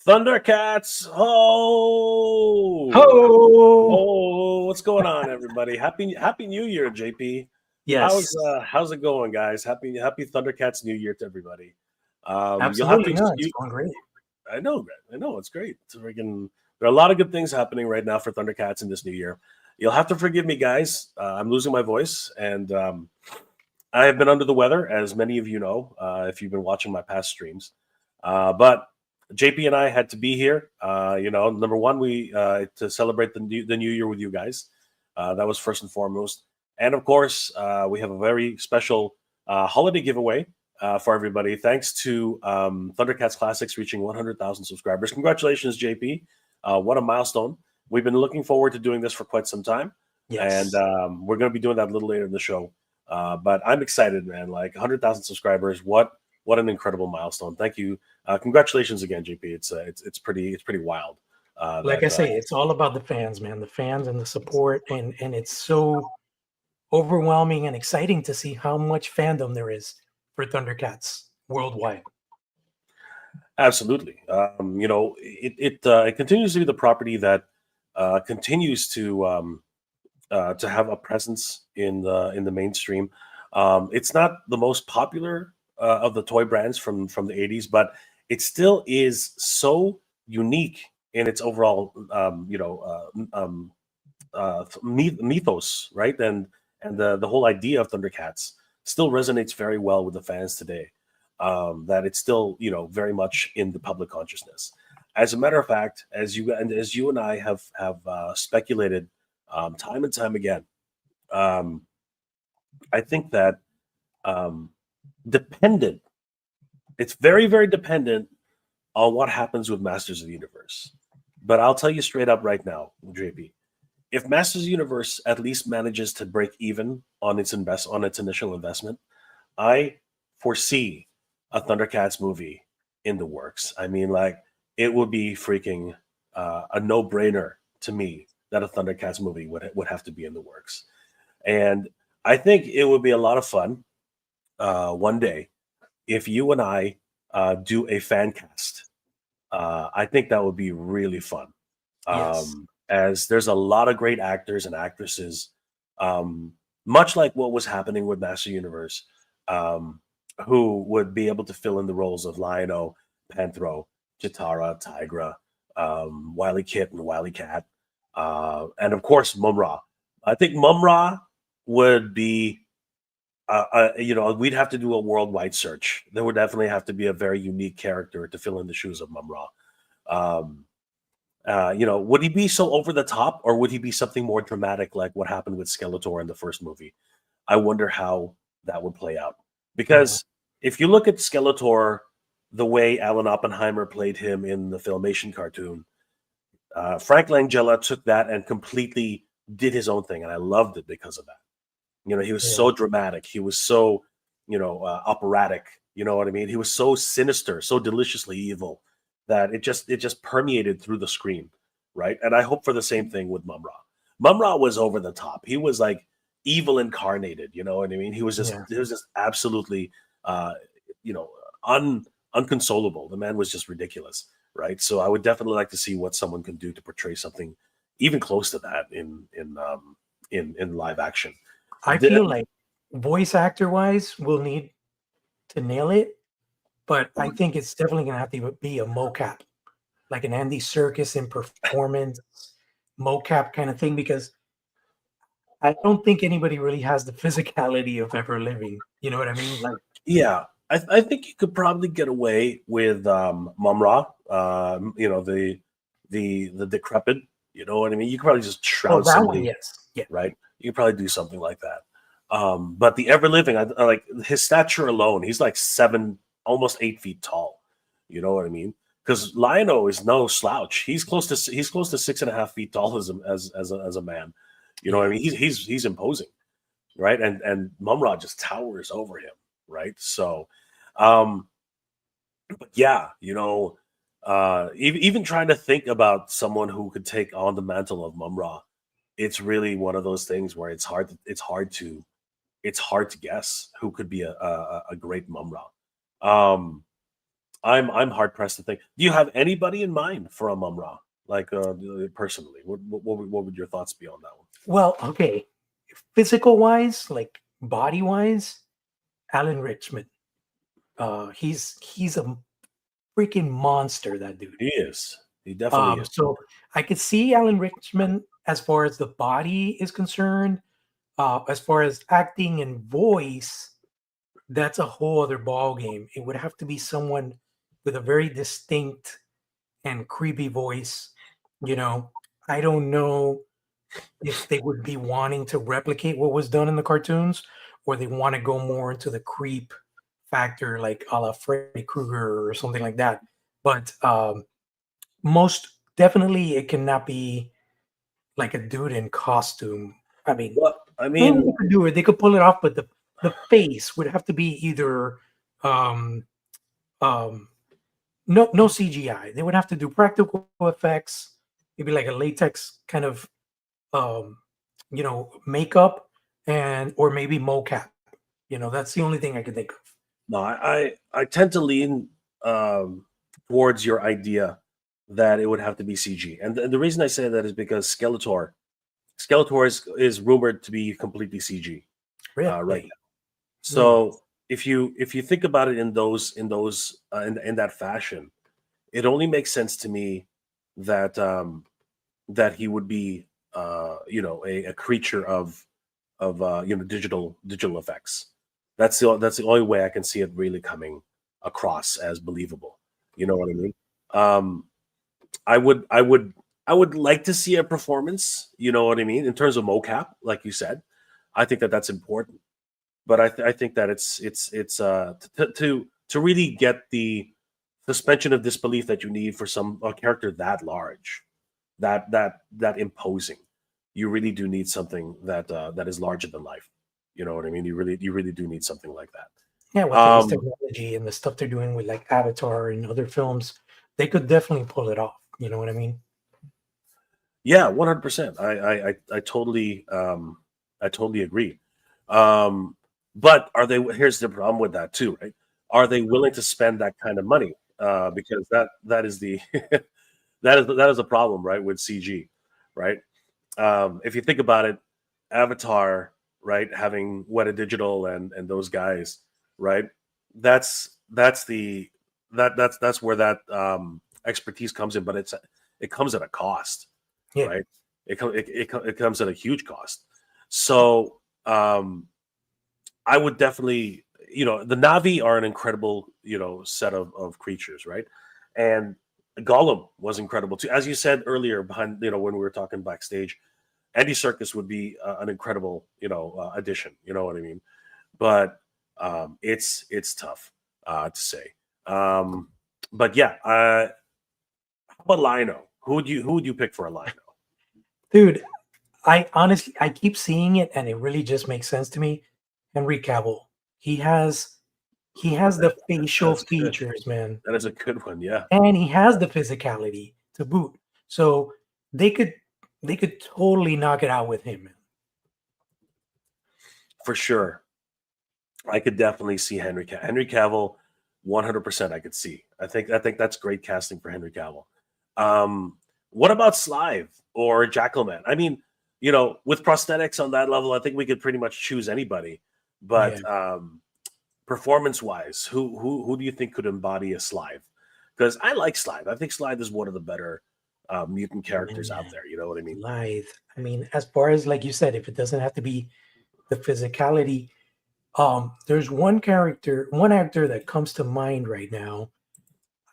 Thundercats! Ho! Ho! Oh, what's going on, everybody? Happy New Year, JP. How's Yes, how's it going, guys? Happy Thundercats New Year to everybody. You'll have to absolutely. No, it's excuse. going great. I know, it's great. There are a lot of good things happening right now for Thundercats in this new year. You'll have to forgive me, guys. I'm losing my voice, and I have been under the weather, as many of you know, if you've been watching my past streams. But JP and I had to be here. Number one, we to celebrate the new year with you guys. That was first and foremost, and of course, we have a very special holiday giveaway for everybody. Thanks to Thundercats Classics reaching 100,000 subscribers. Congratulations, JP! What a milestone! We've been looking forward to doing this for quite some time, and Yes. we're going to be doing that a little later in the show. But I'm excited, man. Like 100,000 subscribers. What an incredible milestone. Thank you. Congratulations again, JP. It's pretty wild. Like I say, it's all about the fans, man. The fans and the support, and it's so overwhelming and exciting to see how much fandom there is for Thundercats worldwide. Absolutely. It continues to be the property that continues to have a presence in the mainstream. It's not the most popular of the toy brands from the 80s, but it still is so unique in its overall mythos, right? And the whole idea of Thundercats still resonates very well with the fans today. That it's still very much in the public consciousness. As a matter of fact, as you and I have speculated time and time again, um, I think that um, dependent. It's very, very dependent on what happens with Masters of the Universe. But I'll tell you straight up right now, JP, if Masters of the Universe at least manages to break even on its initial investment, I foresee a Thundercats movie in the works. I mean, like it would be freaking a no-brainer to me that a Thundercats movie would have to be in the works, and I think it would be a lot of fun one day if you and I do a fan cast. I think that would be really fun. Yes. As there's a lot of great actors and actresses, um, much like what was happening with Master Universe, um, who would be able to fill in the roles of Lion-O, Panthro, Chitara, Tigra, Wily Kit, and Wily Cat, and of course Mumra. I think Mumra would be we'd have to do a worldwide search. There would definitely have to be a very unique character to fill in the shoes of Mumra. Um, would he be so over the top, or would he be something more dramatic, like what happened with Skeletor in the first movie? I wonder how that would play out. Yeah. Because if you look at Skeletor, the way Alan Oppenheimer played him in the Filmation cartoon, Frank Langella took that and completely did his own thing, and I loved it because of that. He was Yeah. so dramatic. He was so, operatic. You know what I mean? He was so sinister, so deliciously evil that it just permeated through the screen, right? And I hope for the same thing with Mumra. Mumra was over the top. He was like evil incarnated. You know what I mean? Yeah. He was just absolutely, uh, you know, unconsolable. The man was just ridiculous, right? So I would definitely like to see what someone can do to portray something even close to that in live action. I feel like voice actor wise, we'll need to nail it, but I think it's definitely gonna have to be a mocap, like an Andy Serkis in performance mocap kind of thing, because I don't think anybody really has the physicality of ever living. You know what I mean? Like, Yeah, I think you could probably get away with Mumra. The decrepit. You know what I mean? You could probably just oh, shroud that one, somebody, yes, yeah, right? You could probably do something like that. But the ever living, I like his stature alone. He's like 7, almost 8 feet tall. You know what I mean? Because Lion-O is no slouch. He's close to 6.5 feet tall as a man. You know what I yeah. mean? He's imposing, right? And Mumra just towers over him, right? So, um, but yeah, even trying to think about someone who could take on the mantle of Mumra, it's really one of those things where it's hard to guess who could be a great Mumra. Um, I'm hard pressed to think. Do you have anybody in mind for a Mum Ra? Like personally, what would your thoughts be on that one? Well, okay, physical wise, like body wise, Alan Richmond. He's a freaking monster, that dude. He is. He definitely is. So I could see Alan Richmond as far as the body is concerned. As far as acting and voice, that's a whole other ball game. It would have to be someone with a very distinct and creepy voice. You know, I don't know if they would be wanting to replicate what was done in the cartoons, or they want to go more into the creep factor, like a la Freddy Krueger or something like that. But most definitely, it cannot be like a dude in costume. I mean, Well, I maybe mean, they could do it. They could pull it off, but the face would have to be either um, um, no CGI. They would have to do practical effects, maybe like a latex kind of makeup, and or maybe mocap. That's the only thing I can think of. no, I tend to lean towards your idea that it would have to be CG, and the reason I say that is because Skeletor is rumored to be completely CG right Really? now. So if you think about it in that fashion, it only makes sense to me that that he would be a creature of digital effects. That's the only way I can see it really coming across as believable. You know what I mean? Um, I would I would I would like to see a performance. You know what I mean in terms of mocap, like you said. I think that that's important, but I think that to really get the suspension of disbelief that you need for a character that large, that imposing. You really do need something that is larger than life. You know what I mean? You really do need something like Yeah, that. with today's technology and the stuff they're doing with like Avatar and other films, they could definitely pull it off. You know what I mean? Yeah, 100%. I totally agree. Um, but are they? Here's the problem with that too, right? Are they willing to spend that kind of money? Because that is the that is a problem, right, with CG, right? If you think about it, Avatar, right, having Weta Digital and those guys, right? That's where that expertise comes in, but it comes at a cost, Yeah. right? It comes at a huge cost. So I would definitely, the Navi are an incredible, set of creatures, right? And Gollum was incredible too. As you said earlier, behind, when we were talking backstage, Andy Serkis would be an incredible, addition. You know what I mean? But it's tough to say. But yeah, how about Lino? Who would you pick for a Lino? Dude, I honestly I keep seeing it and it really just makes sense to me. Henry Cavill. He has he has the facial That's good. features, man. That is a good one. Yeah, And he has the physicality to boot. So they could they could totally knock it out with him, man. for sure. I could definitely see Henry Cavill, 100%. I could see. I think that's great casting for Henry Cavill. What about Slive or Jackalman? I mean, with prosthetics on that level, I think we could pretty much choose anybody. Yeah. But performance wise, who do you think could embody a Slive? Because I like Slive. I think Slive is one of the better mutant characters out Man, there. You know what I mean? lithe. I mean, as far as like you said, if it doesn't have to be the physicality, there's one actor that comes to mind right now.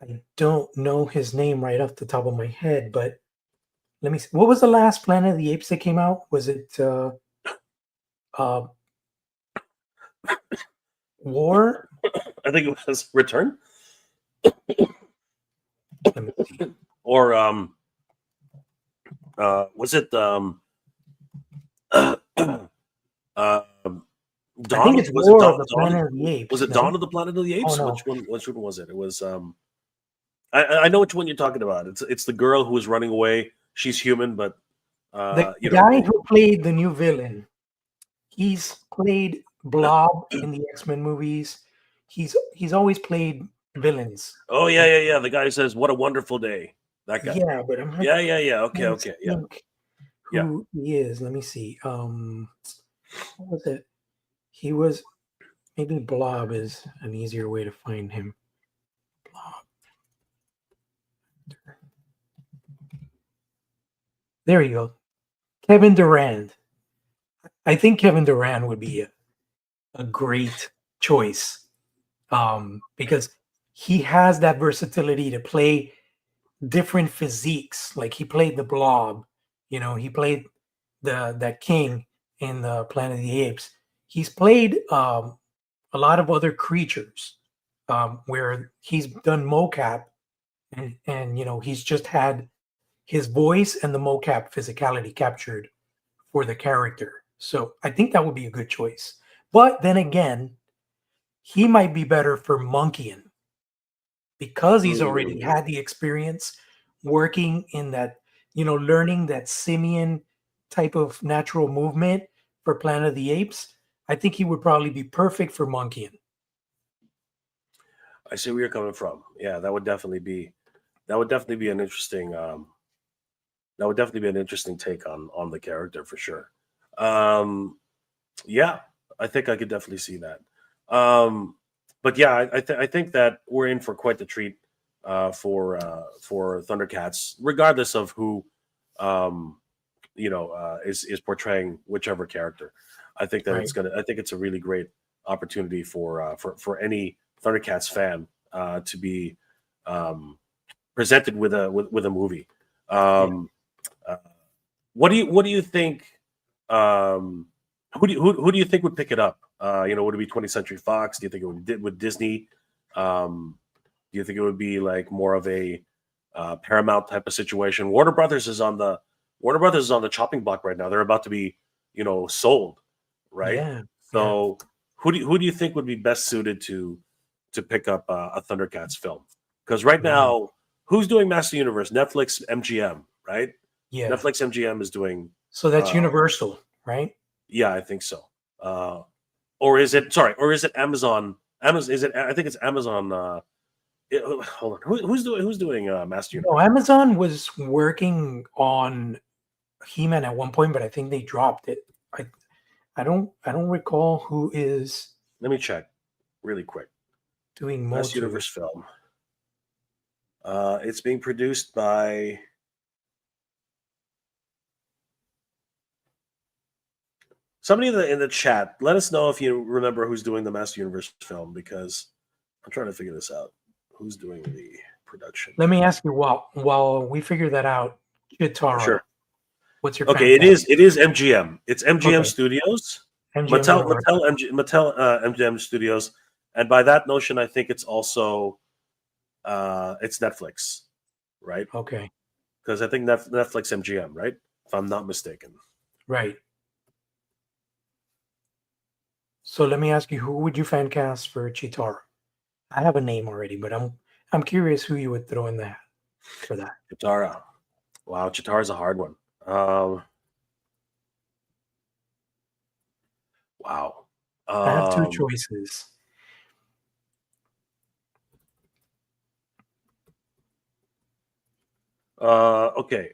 I don't know his name right off the top of my head, but let me see. What was the last Planet of the Apes that came out? Was it uh War? I think it was Return Let me see. or was it uh, I think Dawn? it's Was it War of Dawn? the Dawn? Planet of the Was Apes. it Dawn No? of the Planet of the Oh Apes? no. Which one was it? It was I know which one you're talking about. It's the girl who was running away. She's human, but The you know, guy who played the new villain, he's played Blob in the X-Men movies. He's always played villains. Oh yeah. The guy who says, "What a wonderful day." That guy. Yeah, but I'm Yeah. Okay, trying to yeah, think yeah. who he is. Let me see. What was it? He was maybe Blob is an easier way to find him. Blob. There you go. Kevin Durand. I think Kevin Durand would be a great choice because he has that versatility to play different physiques. Like he played the Blob, he played that king in the Planet of the Apes. He's played a lot of other creatures where he's done mocap and he's just had his voice and the mocap physicality captured for the character. So I think that would be a good choice. But then again, he might be better for monkeying because he's already Mm. had the experience working in that, learning that simian type of natural movement for Planet of the Apes. I think he would probably be perfect for monkeying. I see where you're coming from. Yeah, that would definitely be an interesting take on the character for sure. Um, yeah, I think I could definitely see that. But yeah, I think that we're in for quite the treat for Thundercats, regardless of who is portraying whichever character. I think that Right. I think it's a really great opportunity for any Thundercats fan to be um, presented with a movie. Yeah. Um, uh, what do you think? Who do you think would pick it up? Would it be 20th Century Fox? Do you think it would Disney? Do you think it would be like more of a Paramount type of situation? Warner Brothers is on the chopping block right now. They're about to be, sold, right? Yeah. Yeah. So who do you think would be best suited to pick up a Thundercats film? Because right Man. now, who's doing Master Universe? Netflix, MGM, right? Yeah. Netflix, MGM is doing. So that's Uh, Universal, right? yeah, I think so. Or is it? Sorry, or is it Amazon? Amazon is it? I think it's Amazon. Hold on, who's doing Master No, Universe? Amazon was working on He-Man at one point, but I think they dropped it. I I don't recall who is Let me check really quick. doing Master Motu. Universe film. It's being produced by. Somebody in the chat. Let us know if you remember who's doing the Master Universe film, because I'm trying to figure this out. Who's doing the production? Let me ask you while we figure that out, Chitara, Sure. what's your fan Okay, it cast? is MGM. It's MGM Okay, Studios, MGM Mattel MGM Studios, and by that notion, I think it's also it's Netflix, right? Okay, Because I think Netflix MGM, right? If I'm not mistaken. right. So let me ask you, who would you fan cast for Chitara? I have a name already, but I'm curious who you would throw in the hat for that. Chitara. Wow, Chitara's a hard one. Wow. I have two Um, choices. okay.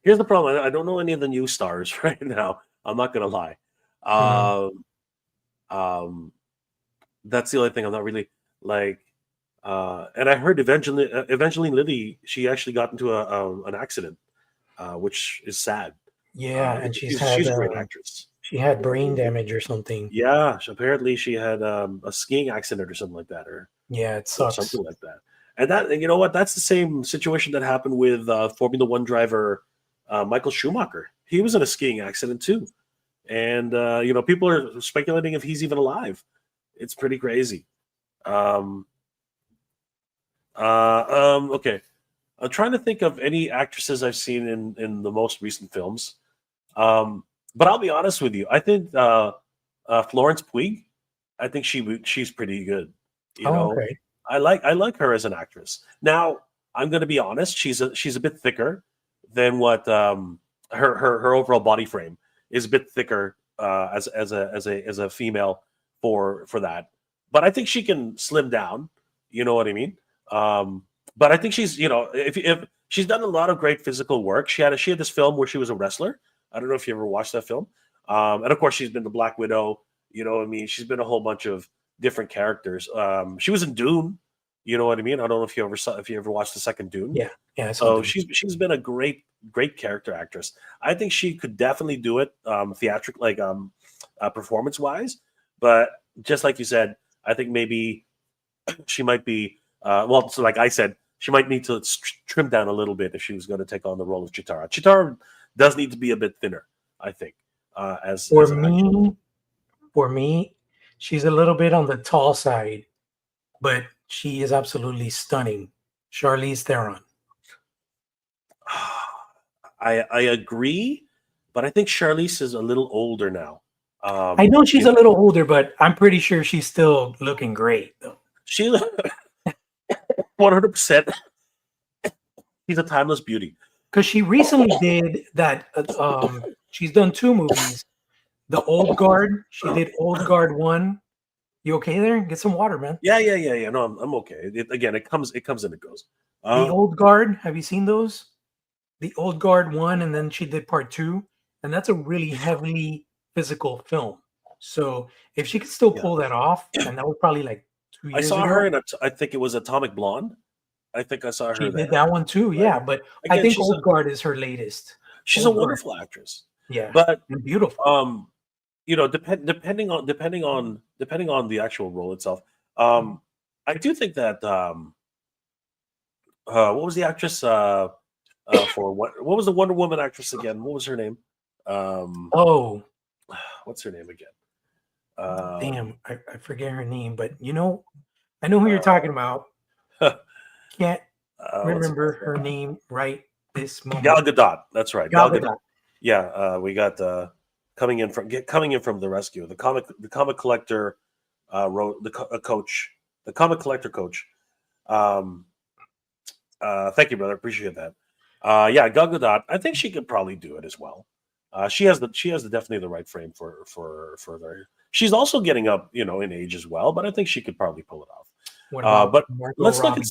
Here's the problem. I don't know any of the new stars right now. I'm not gonna lie. Mhm. Um, um, that's the only thing I'm not really like. And I heard Evangeline Lilly, she actually got into an accident, which is sad. Yeah, and Because she's a great actress. she had brain damage or something. Yeah, apparently she had a skiing accident or something like that, Yeah, it or sucks. something like that. And you know what? That's the same situation that happened with Formula One driver Michael Schumacher. He was in a skiing accident too, and people are speculating if he's even alive. It's pretty crazy. Um, okay, I'm trying to think of any actresses I've seen in the most recent films. Um, but I'll be honest with you. I think Florence Puig. I think she's pretty good. You Oh, know, okay. I like her as an actress. Now I'm going to be honest. She's a bit thicker than what her overall body frame is a bit thicker as a female for that. But I think she can slim down. You know what I mean? But I think she's, if she's done a lot of great physical work. She had this film where she was a wrestler. I don't know if you ever watched that film. And of course, she's been the Black Widow. You know what I mean? She's been a whole bunch of different characters. She was in Dune. You know what I mean? I don't know if you ever watched the second Dune. Yeah, I saw So Dune. she's been a great character actress. I think she could definitely do it theatric, like performance wise. But just like you said, I think maybe she might be so like I said, she might need to trim down a little bit if she was going to take on the role of Chitara. Chitara does need to be a bit thinner, I think. For me, she's a little bit on the tall side, but she is absolutely stunning. Charlize Theron. I agree, but I think Charlize is a little older now. I know she's a little older, but I'm pretty sure she's still looking great, though. She 100%. She's a timeless beauty. Because she recently did that. She's done 2 movies. The Old Guard. She did Old Guard 1. You okay there? Get some water, man. Yeah. No, I'm okay. It comes and it goes. The Old Guard. Have you seen those? The Old Guard 1, and then she did part 2, and that's a really heavily physical film. So if she could still pull that off, and that was probably like 2 years ago. I saw her in I think it was Atomic Blonde. I think I saw her. She did that one too, right? Yeah. But again, I think Old Guard is her latest. She's a wonderful actress. Yeah, but and beautiful. Depending on the actual role itself, I do think that what was the actress for what was the Wonder Woman actress again? What was her name? What's her name again? Damn, I forget her name, but I know who you're talking about. Can't remember her name right this moment. Gal Gadot. That's right. Gal Gadot. Yeah, we got coming in from the rescue. The comic collector wrote the coach. The comic collector coach. Thank you, brother. Appreciate that. Yeah, Gal Gadot. I think she could probably do it as well. She has definitely the right frame for her. She's also getting up, in age as well, but I think she could probably pull it off. What about but Margot let's Robbie?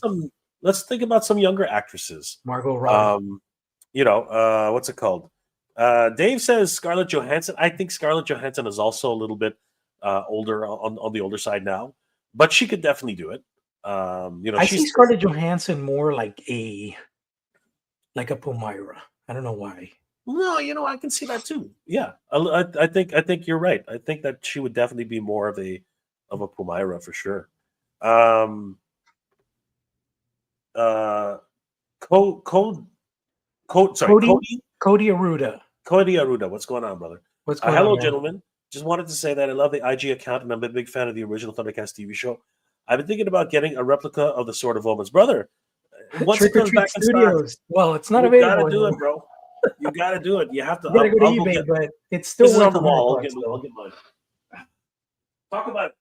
Let's think about some younger actresses. Margot Robbie. What's it called? Dave says Scarlett Johansson. I think Scarlett Johansson is also a little bit older on the older side now, but she could definitely do it. I see Scarlett Johansson more like a Palmyra. I don't know why. No, I can see that too. Yeah, I think you're right. I think that she would definitely be more of a Palmyra for sure. Cody Arruda. Cody Arruda, what's going on, brother? What's going hello, on, gentlemen. Just wanted to say that I love the IG account and I'm a big fan of the original Thundercats TV show. I've been thinking about getting a replica of the Sword of Omens, brother. Once it comes back in stock, well, it's not available. You gotta do it, bro. You gotta do it. You have to. You gotta go to eBay, but it's still on the wall. I'll get mine. Talk about it.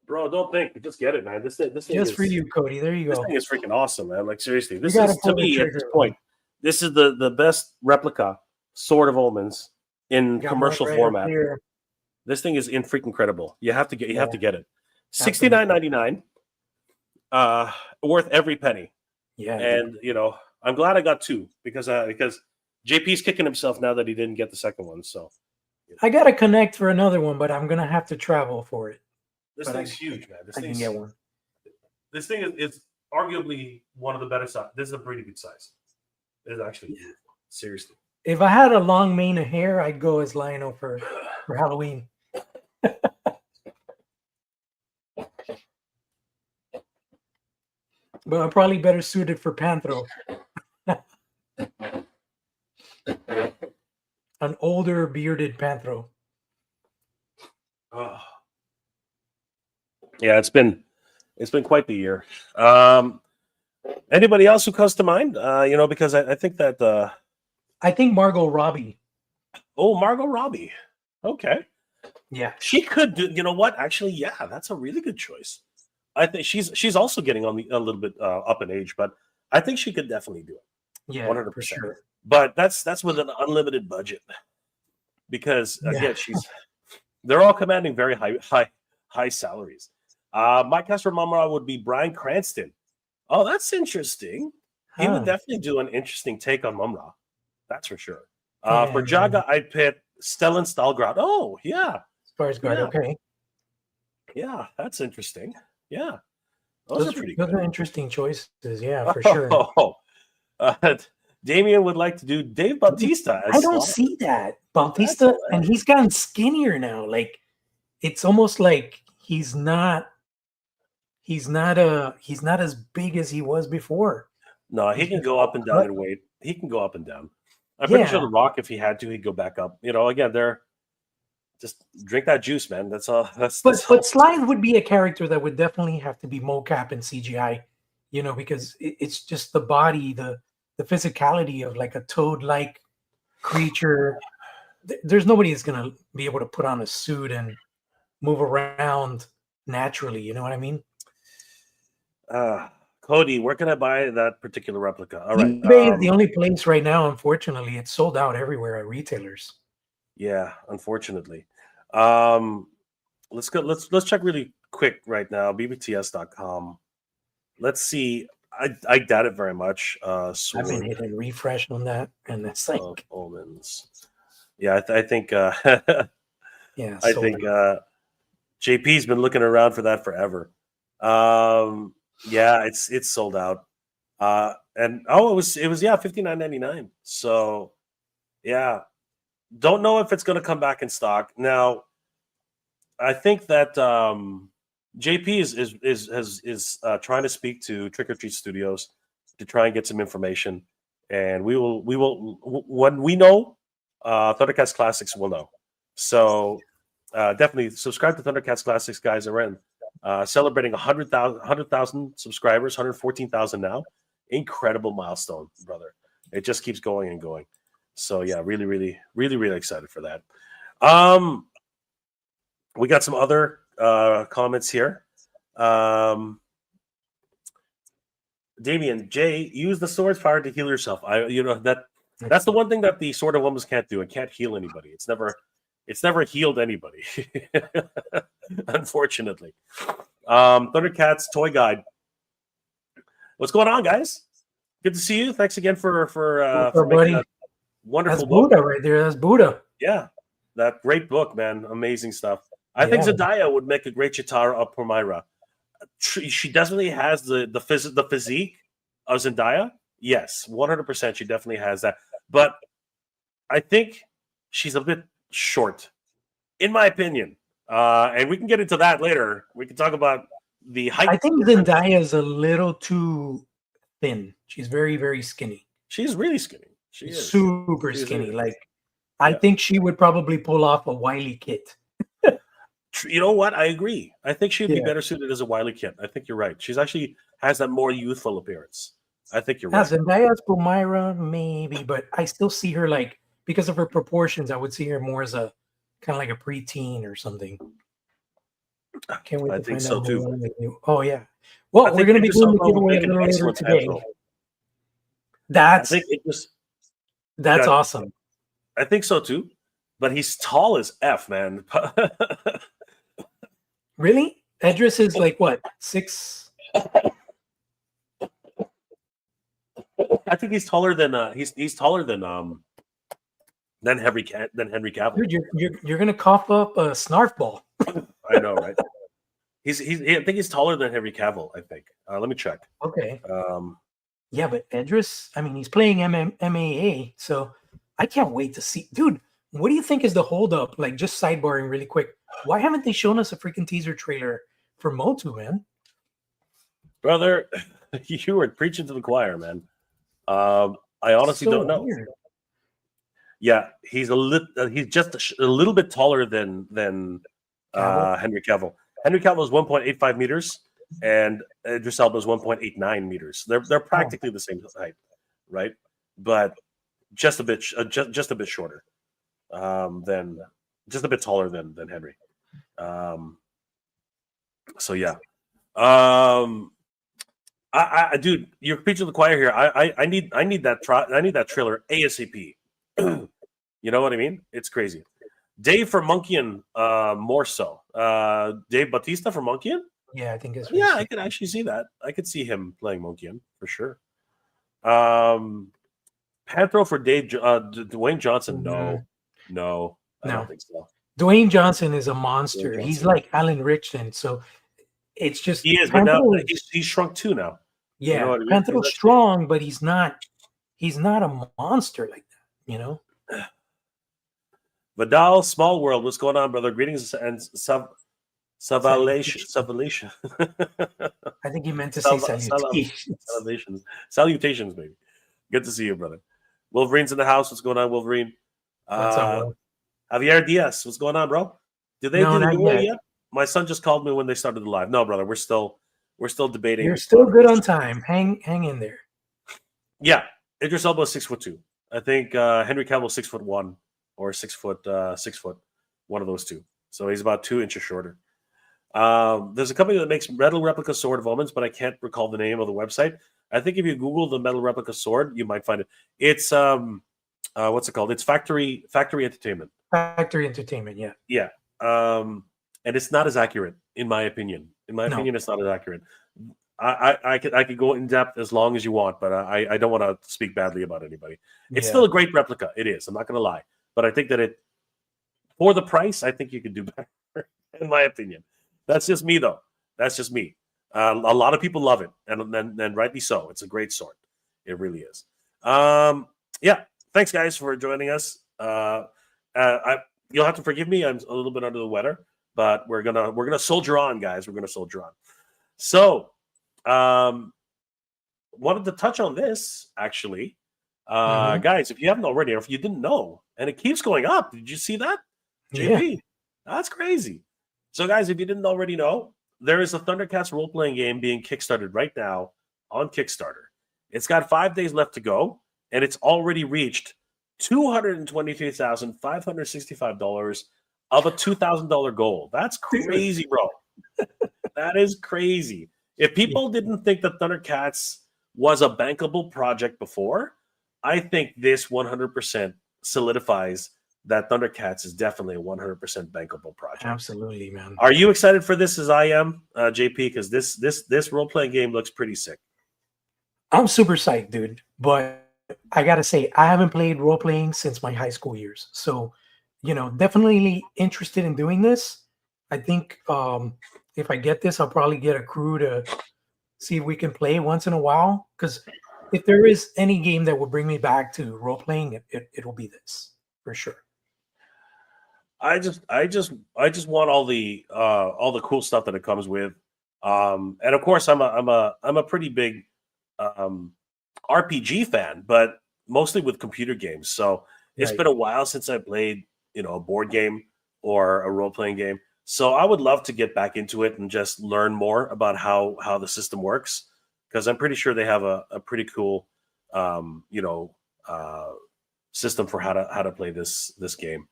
Bro, don't think. Just get it, man. This thing just is, for you, Cody. There you go. This thing is freaking awesome, man. Like seriously, this is to me at this point. This is the best replica Sword of Omens in commercial format. This thing is freaking incredible. You have to get it. $69.99. Worth every penny. Yeah. And I'm glad I got 2 because JP's kicking himself now that he didn't get the second one. So I gotta connect for another one, but I'm gonna have to travel for it. This thing's huge, man. I can get one. This thing is arguably one of the better size. This is a pretty good size. It is actually seriously. If I had a long mane of hair, I'd go as Lionel for Halloween. But I'm probably better suited for Panthro. An older bearded Panthro. Oh. Yeah, it's been quite the year. Anybody else who comes to mind? Because I think that I think Margot Robbie. Oh, Margot Robbie. Okay. Yeah. She could do. You know what? Actually, yeah, that's a really good choice. I think she's also getting on a little bit up in age, but I think she could definitely do it, Yeah, for 100%. sure. But that's with an unlimited budget, because Yeah. again, they're all commanding very high salaries. My cast for Mamara would be Bryan Cranston. Oh, that's interesting. He would Huh. definitely do an interesting take on Mumra. That's for sure. For And Jaga, I'd pit Stellan Stalgrad. Oh, yeah. Skarsgård, Yeah. okay. Yeah, that's interesting. Yeah. Those are pretty good. Those are interesting choices. Yeah, for sure. Oh, Damien would like to do Dave Bautista I as don't Slaughter. see that. That's Bautista, and hilarious. he's gotten skinnier now. Like it's almost like he's not as big as he was before. No, he He's can just go all up and down cut. in weight. He can go up and down. I'm pretty sure Yeah. The Rock, if he had to, he'd go back up. Again, they're just drink that juice, man. That's all. That's all. But Sly would be a character that would definitely have to be mocap and CGI, because it's just the body, the physicality of like a toad-like creature. There's nobody that's gonna be able to put on a suit and move around naturally. You know what I mean? Cody, where can I buy that particular replica? All right. eBay is the only place right now. Unfortunately, it's sold out everywhere at retailers. Yeah, unfortunately. Let's go. Let's check really quick right now. bbts.com. Let's see. I doubt it very much. I've been hitting refresh on that, and it's like omens. Yeah, I think. yeah, I think JP's been looking around for that forever. Yeah, it's sold out. And it was $59.99. So yeah, don't know if it's going to come back in stock. Now, I think that JP is trying to speak to Trick or Treat Studios to try and get some information, and we will when we know, Thundercats Classics will know. So definitely subscribe to Thundercats Classics, guys. We're in celebrating 100,000 subscribers, 114,000 now. Incredible milestone, brother. It just keeps going and going. So yeah, really, really, really, really excited for that. We got some other comments here. Damien, Jay, use the sword's power to heal yourself. That's the one thing that the Sword of Wombs can't do. It can't heal anybody. It's never healed anybody. Unfortunately. Thundercats Toy Guide. What's going on, guys? Good to see you. Thanks again for making that wonderful that's book. Buddha right there. That's Buddha. Yeah, that great book, man. Amazing stuff. I think Zendaya would make a great Chitara of Palmyra. She definitely has the physique of Zendaya. Yes, 100%. She definitely has that. But I think she's a bit short, in my opinion. And we can get into that later. We can talk about the height. I think Zendaya is a little too thin. She's very, very skinny. She's really skinny. She is super skinny. Like, I think she would probably pull off a Wily Kit. You know what? I agree. I think she'd be better suited as a Wily Kit. I think you're right. She's actually has that more youthful appearance. I think you're right. Zendaya's Palmyra, maybe, but I still see her like, because of her proportions, I would see her more as a kind of like a preteen or something. I can't wait to think find so out too. Oh yeah. Well, we're going to be doing the giveaway a little later today. That's awesome. I think so too. But he's tall as F, man. Really? Edris is like what, 6? I think he's taller than he's taller than Henry Cavill. Dude, you're gonna cough up a snarf ball. I know, right? I think he's taller than Henry Cavill. I think. Let me check. Okay. Yeah, but Edris, I mean, he's playing MAA, so I can't wait to see, dude. What do you think is the holdup? Like, just sidebarring really quick. Why haven't they shown us a freaking teaser trailer for Motu, man? Brother, you were preaching to the choir, man. I honestly don't know. Weird. Yeah, he's just a little bit taller than Henry Cavill. Henry Cavill is 1.85 meters, and Idris Elba is 1.89 meters. They're practically the same height, right? But just a bit shorter than just a bit taller than Henry. So yeah. Dude, you're preaching to the choir here. I need that trailer ASAP. You know what I mean? It's crazy. Dave for Monkian, more so. Dave Bautista for Monkian? Yeah, I think it's I could actually see that. I could see him playing Monkian for sure. Panthro for Dwayne Johnson. No, I don't think so. Dwayne Johnson is a monster. He's like Alan Richardson, so it's just he is, but now he's shrunk too now. Yeah, you know what I mean? Panthro's strong, but he's not a monster like that, you know. Vidal, Small World, what's going on, brother? Greetings and salvation. I think he meant to say salutations. Salutations, baby. Good to see you, brother. Wolverine's in the house. What's going on, Wolverine? What's up, Javier Diaz, what's going on, bro? Did they do the giveaway yet? My son just called me when they started the live. No, brother, we're still debating. You're still good on time. Hang in there. Yeah, Idris Elba is 6'2". I think Henry Cavill 6'1" or 6 foot, one of those two. So he's about 2 inches shorter. There's a company that makes metal replica sword of omens, but I can't recall the name of the website. I think if you Google the metal replica sword, you might find it. It's what's it called? It's Factory Entertainment. Factory Entertainment, yeah. Yeah. And it's not as accurate, in my opinion. In my opinion, it's not as accurate. I could go in depth as long as you want, but I don't want to speak badly about anybody. It's still a great replica. It is. I'm not going to lie, but I think that for the price, I think you could do better. In my opinion, that's just me, though. That's just me. A lot of people love it, and rightly so. It's a great sword. It really is. Yeah. Thanks, guys, for joining us. You'll have to forgive me. I'm a little bit under the weather, but we're gonna soldier on, guys. We're gonna soldier on. So, wanted to touch on this actually, guys. If you haven't already, or if you didn't know, and it keeps going up. Did you see that, JP? That's crazy. So, guys, if you didn't already know, there is a Thundercats role-playing game being kickstarted right now on Kickstarter. It's got 5 days left to go, and it's already reached $223,565 of a $2,000 goal. That's crazy, bro. That is crazy. If people didn't think that Thundercats was a bankable project before, I think this 100% solidifies that Thundercats is definitely a 100% bankable project. Absolutely, man. Are you excited for this as I am, JP? Because this role-playing game looks pretty sick. I'm super psyched, dude. But I gotta say, I haven't played role-playing since my high school years. So, definitely interested in doing this. I think if I get this, I'll probably get a crew to see if we can play once in a while. Because if there is any game that will bring me back to role-playing, it'll be this for sure. I just want all the cool stuff that it comes with, and of course I'm a pretty big RPG fan, but mostly with computer games. So it's been a while since I played a board game or a role playing game. So I would love to get back into it and just learn more about how the system works, because I'm pretty sure they have a pretty cool system for how to play this game.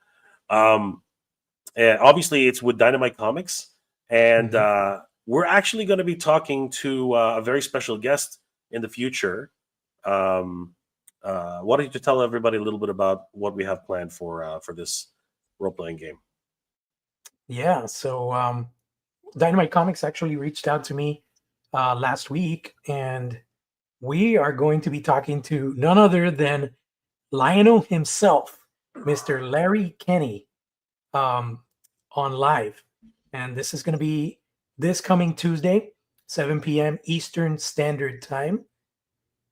And obviously it's with Dynamite Comics, and we're actually going to be talking to a very special guest in the future. Why don't you tell everybody a little bit about what we have planned for this role-playing game? Yeah, so Dynamite Comics actually reached out to me last week, and we are going to be talking to none other than Lionel himself, Mr. Larry Kenny, on live. And this is going to be this coming Tuesday, 7 p.m. Eastern Standard Time.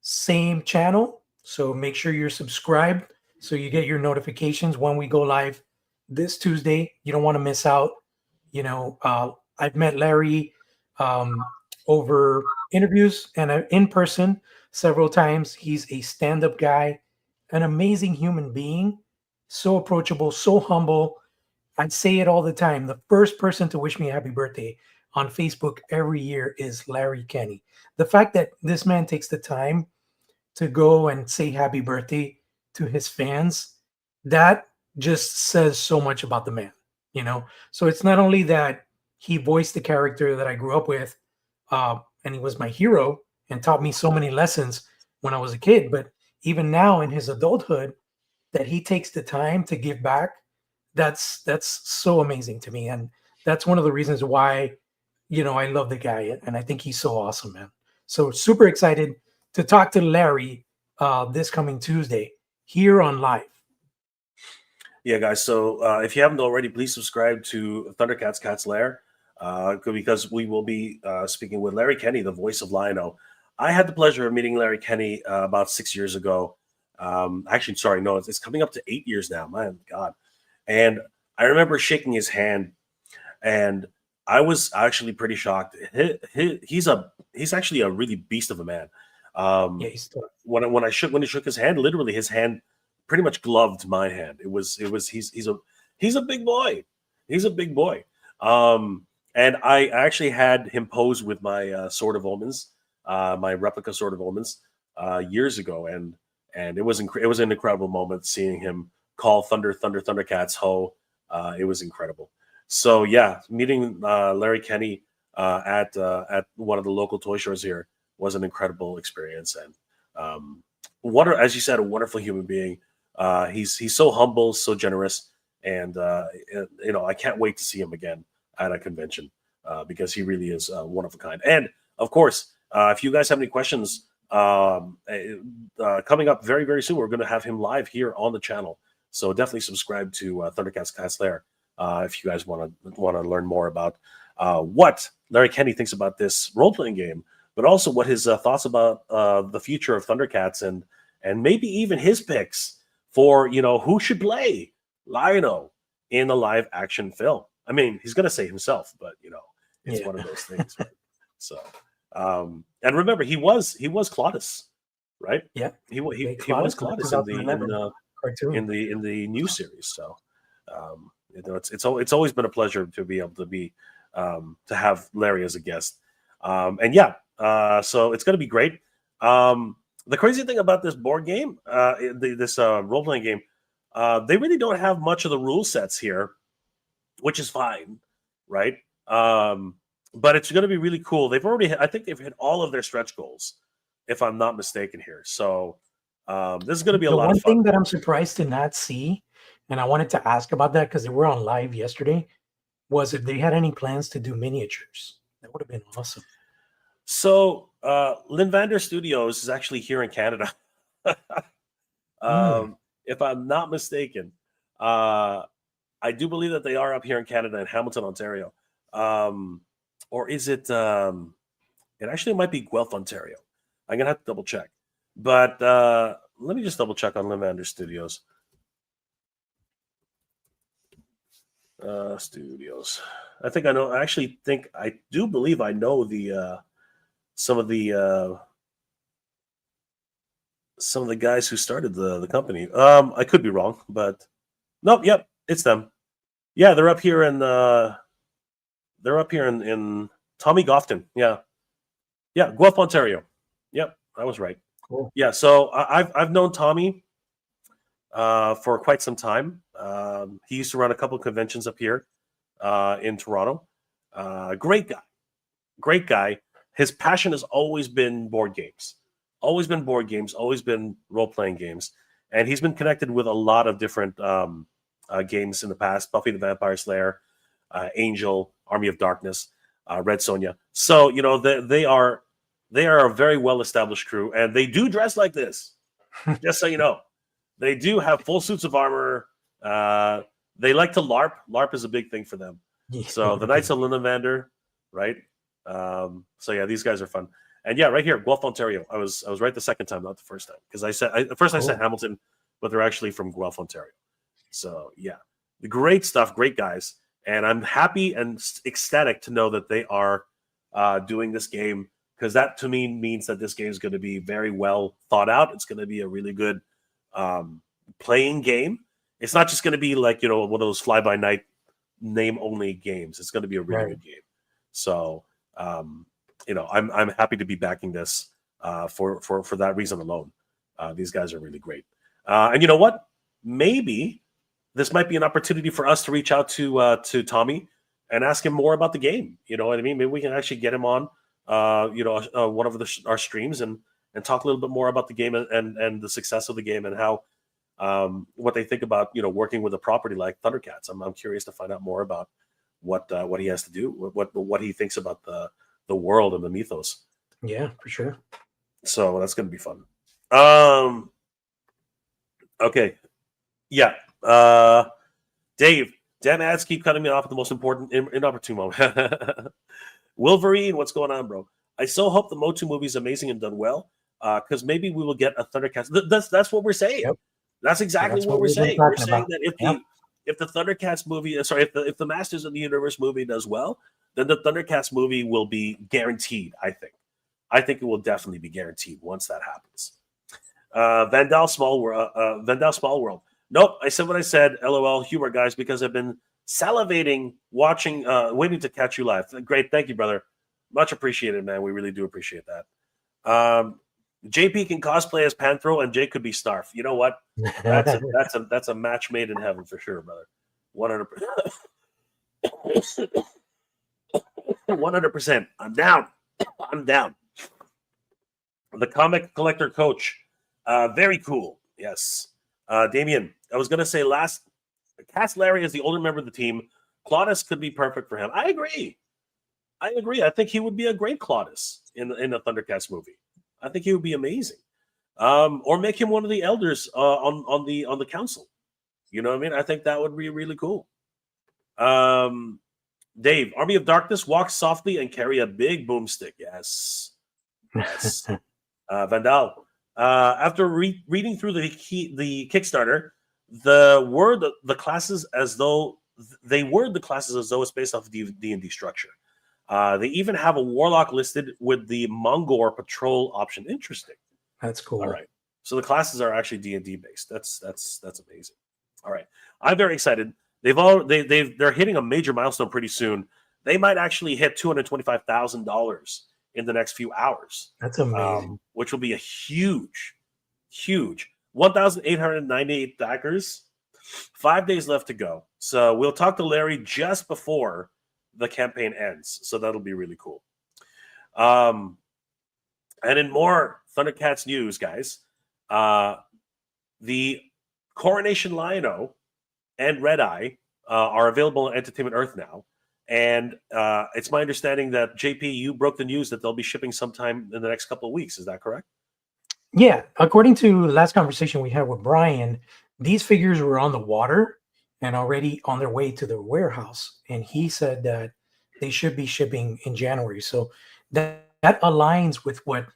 Same channel. So make sure you're subscribed so you get your notifications when we go live this Tuesday. You don't want to miss out. I've met Larry over interviews and in person several times. He's a stand-up guy, an amazing human being, so approachable, so humble. I say it all the time. The first person to wish me a happy birthday on Facebook every year is Larry Kenny. The fact that this man takes the time to go and say happy birthday to his fans, that just says so much about the man, you know? So it's not only that he voiced the character that I grew up with, and he was my hero and taught me so many lessons when I was a kid, but even now in his adulthood, that he takes the time to give back, that's so amazing to me. And that's one of the reasons why, I love the guy and I think he's so awesome, man. So super excited to talk to Larry this coming Tuesday here on live. Yeah, guys. So if you haven't already, please subscribe to Thundercats Cat's Lair because we will be speaking with Larry Kenny, the voice of Lion-O. I had the pleasure of meeting Larry Kenny about 6 years ago. Actually, sorry, no, it's coming up to 8 years now. My God. And I remember shaking his hand, and I was actually pretty shocked. He's actually a really beast of a man. Yeah, he's tough. When he shook his hand, literally his hand pretty much gloved my hand. He's a big boy. He's a big boy. And I actually had him pose with my Sword of Omens, my replica Sword of Omens, years ago, and it was an incredible moment seeing him call Thundercats ho. It was incredible. So yeah, meeting Larry Kenny at one of the local toy stores here was an incredible experience, and as you said, a wonderful human being. He's so humble, so generous, and I can't wait to see him again at a convention because he really is one of a kind. And of course, if you guys have any questions coming up very, very soon, we're going to have him live here on the channel. So definitely subscribe to Thundercats Class Lair if you guys want to learn more about what Larry Kenny thinks about this role-playing game, but also what his thoughts about the future of Thundercats and maybe even his picks for who should play Lion-O in a live action film. I mean, he's going to say himself, but it's one of those things. Right? So, and remember, he was Claudus, right? Yeah, he was Claudus in the new series. So, it's always been a pleasure to be able to be to have Larry as a guest. And yeah, so it's going to be great. The crazy thing about this board game, this role-playing game, they really don't have much of the rule sets here, which is fine, right? But it's going to be really cool. I think they've hit all of their stretch goals, if I'm not mistaken here. So this is going to be a lot of fun. The one thing that I'm surprised to not see, and I wanted to ask about that because they were on live yesterday, was if they had any plans to do miniatures. That would have been awesome. So Linvander Studios is actually here in Canada. If I'm not mistaken, I do believe that they are up here in Canada in Hamilton, Ontario. Or is it? It actually might be Guelph, Ontario. I'm gonna have to double check. But let me just double check on Linvander Studios. Studios. I think I know. I do believe I know the some of the guys who started the company. I could be wrong, but nope. Yep, it's them. Yeah, they're up here in Tommy Gofton. Yeah, Guelph, Ontario. Yep, I was right. Cool. Yeah, so I've known Tommy for quite some time. He used to run a couple of conventions up here in Toronto. Great guy. His passion has always been board games. Always been board games. Always been role-playing games. And he's been connected with a lot of different games in the past. Buffy the Vampire Slayer, Angel, Army of Darkness, Red Sonja. So they are a very well-established crew, and they do dress like this. Just so you know, they do have full suits of armor. They like to LARP. LARP is a big thing for them. So the Knights of Linavander, right? So yeah, these guys are fun. And yeah, right here, Guelph, Ontario. I was right the second time, not the first time, because I said I said Hamilton, but they're actually from Guelph, Ontario. So yeah, great stuff, great guys, and I'm happy and ecstatic to know that they are doing this game, because that to me means that this game is going to be very well thought out. It's going to be a really good playing game. It's not just going to be like one of those fly-by-night name-only games. It's going to be a really good game. So I'm happy to be backing this for that reason alone. These guys are really great. And you know what? Maybe this might be an opportunity for us to reach out to Tommy and ask him more about the game. You know what I mean? Maybe we can actually get him on, one of our streams and talk a little bit more about the game and the success of the game and how what they think about working with a property like Thundercats. I'm curious to find out more about what he has to do, what he thinks about the world and the mythos. Yeah, for sure. So that's going to be fun. Okay. Yeah. Dave, damn ads keep cutting me off at the most important, inopportune moment. Wolverine, what's going on, bro? I so hope the Motu movie is amazing and done well, because maybe we will get a Thundercats. That's what we're saying. Yep. That's exactly what we're saying. We're saying that if the Thundercats movie, if the Masters of the Universe movie does well, then the Thundercats movie will be guaranteed. I think it will definitely be guaranteed once that happens. Vandal Small World. Nope, I said what I said. LOL, humor, guys, because I've been salivating, watching, waiting to catch you live. Great, thank you, brother. Much appreciated, man. We really do appreciate that. JP can cosplay as Panthro, and Jake could be Snarf. You know what? That's a match made in heaven for sure, brother. 100%. 100%. I'm down. I'm down. The comic collector coach. Very cool. Yes. Damien, I was going to say Cass Larry is the older member of the team. Claudius could be perfect for him. I agree. I think he would be a great Claudius in the Thundercats movie. I think he would be amazing. Or make him one of the elders on the council. You know what I mean? I think that would be really cool. Dave, Army of Darkness, walk softly and carry a big boomstick. Yes. Vandal, after reading through the Kickstarter, the classes as though it's based off D&D structure. They even have a warlock listed with the Mongor patrol option. Interesting. That's cool. All right. So the classes are actually D&D based. That's amazing. All right. I'm very excited. They're hitting a major milestone pretty soon. They might actually hit $225,000 in the next few hours. That's amazing. Which will be a huge 1,898 backers. 5 days left to go. So we'll talk to Larry just before the campaign ends. So that'll be really cool. And in more Thundercats news, guys, the Coronation Lion-O and Red Eye are available on Entertainment Earth now. And it's my understanding that, JP, you broke the news that they'll be shipping sometime in the next couple of weeks. Is that correct? Yeah. According to the last conversation we had with Brian, these figures were on the water and already on their way to the warehouse. And he said that they should be shipping in January. So that aligns with what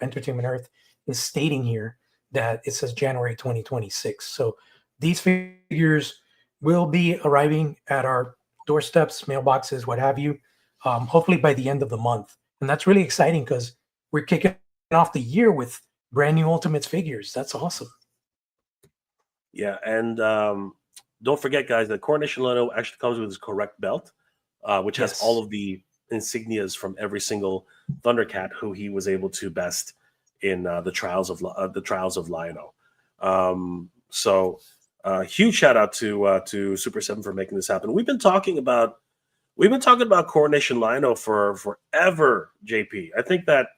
Entertainment Earth is stating here, that it says January 2026. So these figures will be arriving at our doorsteps, mailboxes, what have you, hopefully by the end of the month. And that's really exciting because we're kicking off the year with brand new Ultimates figures. That's awesome. Yeah, and don't forget, guys, that Coronation Lion-O actually comes with his correct belt, which has all of the insignias from every single Thundercat who he was able to best in the Trials of Lion-O. So huge shout out to Super 7 for making this happen. We've been talking about Coronation Lion-O for forever, JP. I think that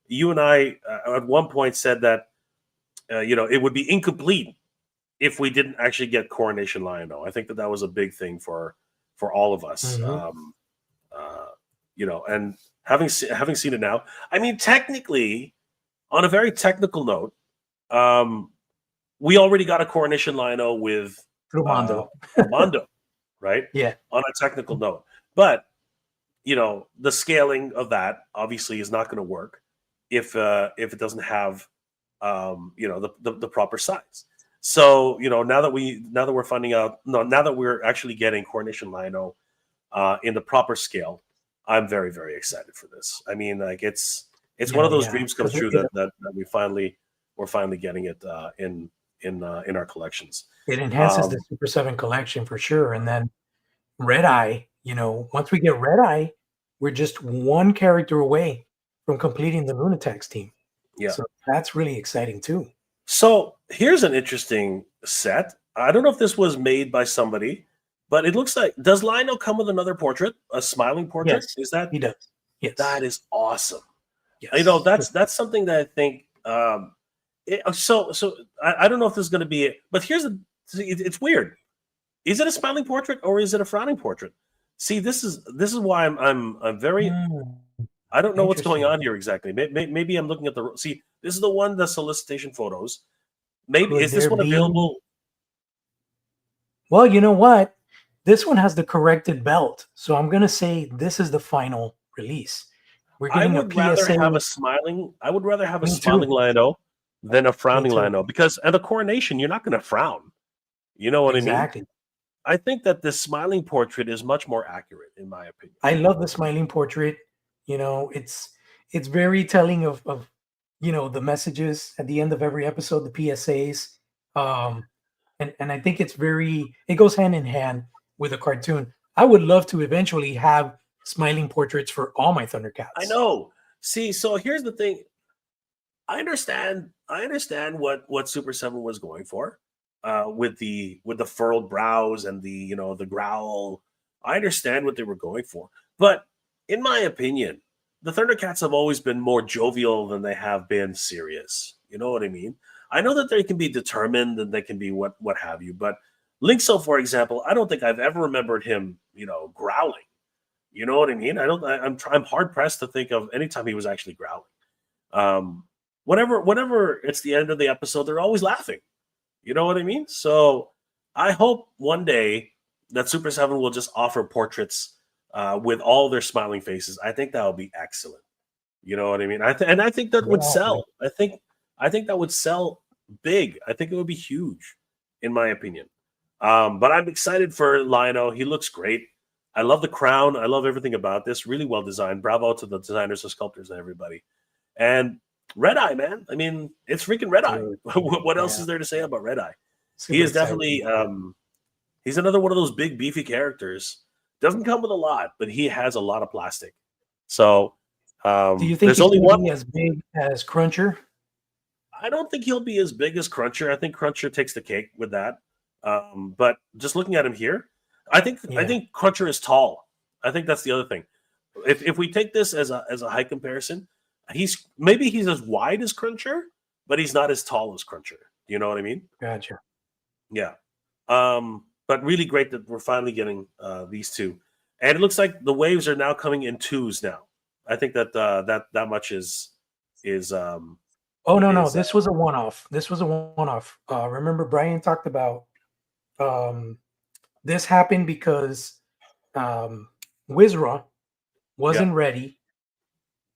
you and I at one point said that it would be incomplete if we didn't actually get Coronation Lion-O. I think that was a big thing for all of us. Mm-hmm. And having seen it now, I mean, technically, on a very technical note, we already got a Coronation Lion-O with Mondo, right? Yeah. On a technical note, but the scaling of that obviously is not going to work if it doesn't have the proper size. So now that we're finding out, now that we're actually getting Coronation Lion-O in the proper scale, I'm very, very excited for this. I mean, like it's one of those dreams come true that we're finally getting it in our collections. It enhances the Super 7 collection for sure. And then Red Eye, once we get Red Eye, we're just one character away from completing the Lunatics team. Yeah. So that's really exciting too. So here's an interesting set. I don't know if this was made by somebody, but it looks like, does Lionel come with another portrait, a smiling portrait? Yes, Is that he does. that Yes, is awesome. yes. That's something that I think. I don't know if this is going to be it, but it's weird. Is it a smiling portrait or is it a frowning portrait? See, this is why I'm very. Mm, I don't know what's going interesting. on here exactly. Maybe I'm looking at the. See, this is the one, the solicitation photos. Maybe Could is this there one be? available? Well, you know what? This one has the corrected belt, so I'm gonna say this is the final release. We're getting a PSA. I would rather have a Me smiling too. Lionel than a Me frowning too. Lionel, because at a coronation you're not going to frown. You know what I mean? Exactly. I think that this smiling portrait is much more accurate, in my opinion. I love the smiling portrait. It's very telling of the messages at the end of every episode, the PSAs. And I think it goes hand in hand with a cartoon. I would love to eventually have smiling portraits for all my I Thundercats. know. See, so here's the thing. I understand what Super 7 was going for, with the furrowed brows and the growl. I understand what they were going for, but in my opinion, the Thundercats have always been more jovial than they have been serious. You know what I mean? I know that they can be determined and they can be what have you, but Linkso, for example, I don't think I've ever remembered him, growling. You know what I mean? I don't. I'm hard pressed to think of any time he was actually growling. Um, whenever it's the end of the episode, they're always laughing. You know what I mean? So I hope one day that Super 7 will just offer portraits with all their smiling faces. I think that would be excellent. You know what I mean? I think that would Yeah. sell. I think that would sell big. I think it would be huge, in my opinion. But I'm excited for Lionel. He looks great. I love the crown. I love everything about this. Really well designed. Bravo to the designers, the sculptors, and everybody. And Red Eye, man. I mean, it's freaking Red Eye. Dude, What else yeah. is there to say about Red Eye? He Super is excited. definitely he's another one of those big beefy characters. Doesn't come with a lot, but he has a lot of plastic. So Do you think there's he's only going to one. be as big as Cruncher? I don't think he'll be as big as Cruncher. I think Cruncher takes the cake with that. But just looking at him here, I think I Yeah. think Cruncher is tall. I think that's the other thing. If we take this as a height comparison, he's as wide as Cruncher, but he's not as tall as Cruncher. You know what I mean? Gotcha. Yeah. But really great that we're finally getting these two, and it looks like the waves are now coming in twos now. I think that much is Oh no, no, is this was a one-off. This was a one-off. Remember, Brian talked about um, this happened because Wizra yeah. wasn't ready,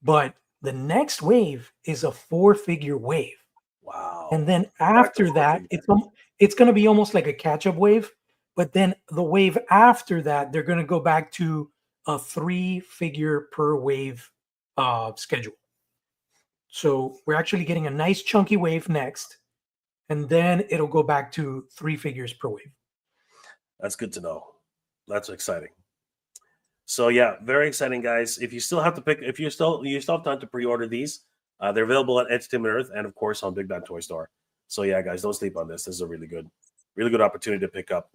but the next wave is a four-figure wave, Wow. and then Back to after four that, figure. it's going to be almost like a catch-up wave. But then the wave after that, they're going to go back to a three-figure per wave schedule. So we're actually getting a nice chunky wave next, and then it'll go back to three figures per wave. That's good to know. That's exciting. So yeah, very exciting, guys. If you still have to pick, if you still have time to pre-order these, they're available at Entertainment Earth and of course on Big Bad Toy Store. So yeah, guys, don't sleep on this. This is a really good opportunity to pick up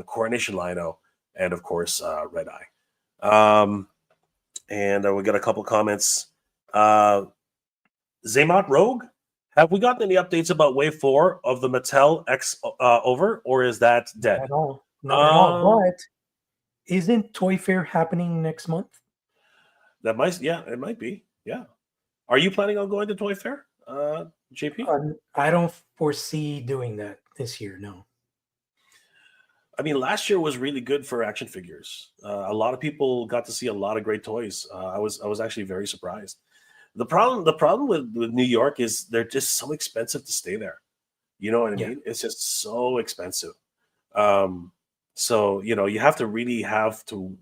Coronation Lino and of course Red Eye. And we got a couple comments. Zaymot Rogue, have we gotten any updates about Wave 4 of the Mattel X over, or is that dead? At all. Not at all. Um, But isn't Toy Fair happening next month? it might be. Yeah. Are you planning on going to Toy Fair, JP? I don't foresee doing that this year. No. I mean, last year was really good for action figures. A lot of people got to see a lot of great toys. I was actually very surprised. The problem with New York is they're just so expensive to stay there. You know what I Yeah. mean? It's just so expensive. Um, so you have to really have to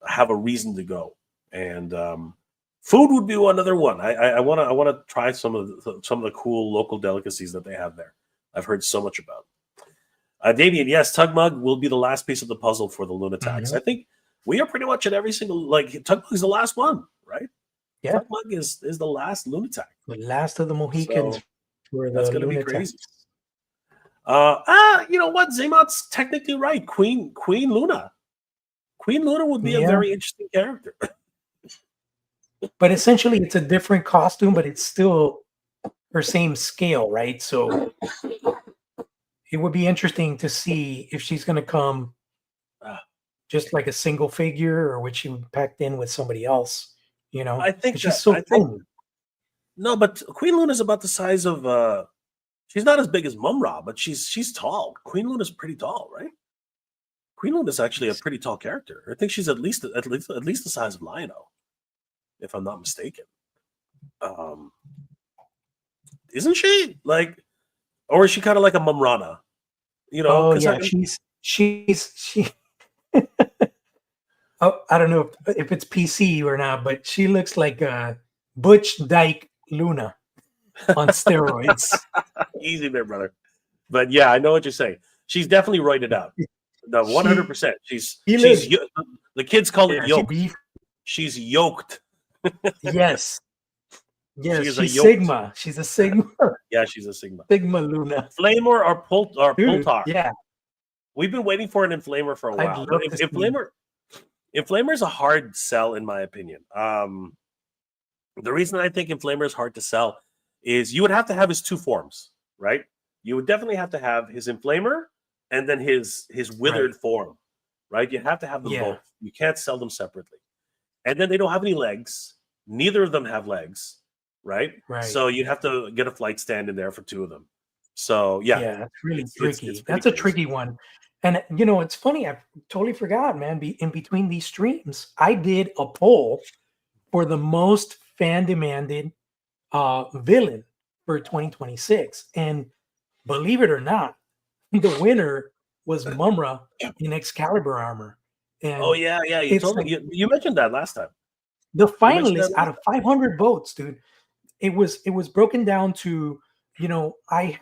have a reason to go, and food would be another one. I want to try some of the cool local delicacies that they have there. I've heard so much about. Damien, yes, Tugmug will be the last piece of the puzzle for the Lunatics. Mhm. I think we are pretty much at every single Tugmug is the last one, right? Yeah. Tugmug is the last Lunatic. The last of the Mohicans So for that's the going to be Lunatics. crazy. You know what? Zaymot's technically right. Queen Luna. Queen Luna would be a Yeah, very interesting character. but essentially it's a different costume, but it's still her same scale, right? So it would be interesting to see if she's going to come Ah, just like a single figure or would she be packed in with somebody else, I think because she's that so I think thin. no, but Queen Luna's about the size of she's not as big as Mumra, but she's tall. Queen Luna's pretty tall, right? Queen Luna's actually a pretty tall character. I think she's at least the size of Lion-O, if I'm not mistaken. Um, isn't she? Like, or is she kind of like a Mumrana? You know, Oh because yeah, she oh, I don't know if it's PC or not, but she looks like Butch Dyke Luna on steroids. easy there, brother. But yeah, I know what you're saying. She's definitely roided out. The She 100%. She's he she's looks, yo- the kids call it yeah, she yoked. beef. She's yoked. Yes, She yes, is a she's yoked. Sigma. She's a Sigma Yeah, she's a Sigma. Sigma Luna. Flamer or Dude, Pultar. yeah, We've been waiting for an Inflamer for a I'd while, but love to see. Inflamer is a hard sell in my opinion. The reason I think Inflamer is hard to sell is you would have to have his two forms, right? You would definitely have to have his Inflamer and then his Right. withered form, right? You have to have them Yeah, both. You can't sell them separately. And then they don't have any legs. Neither of them have legs, right? right. So you'd have to get a flight stand in there for two of them. So yeah, Yeah, that's really it's tricky. pretty That's a crazy. tricky one. And it's funny, I totally forgot, man. In between these streams, I did a poll for the most fan demanded villain for 2026. And believe it or not, the winner was Mumra in Excalibur armor. Oh And yeah, yeah. You it's told me like you mentioned that last time. the You mentioned finalists that out last of 500 votes, dude. It was broken down to, I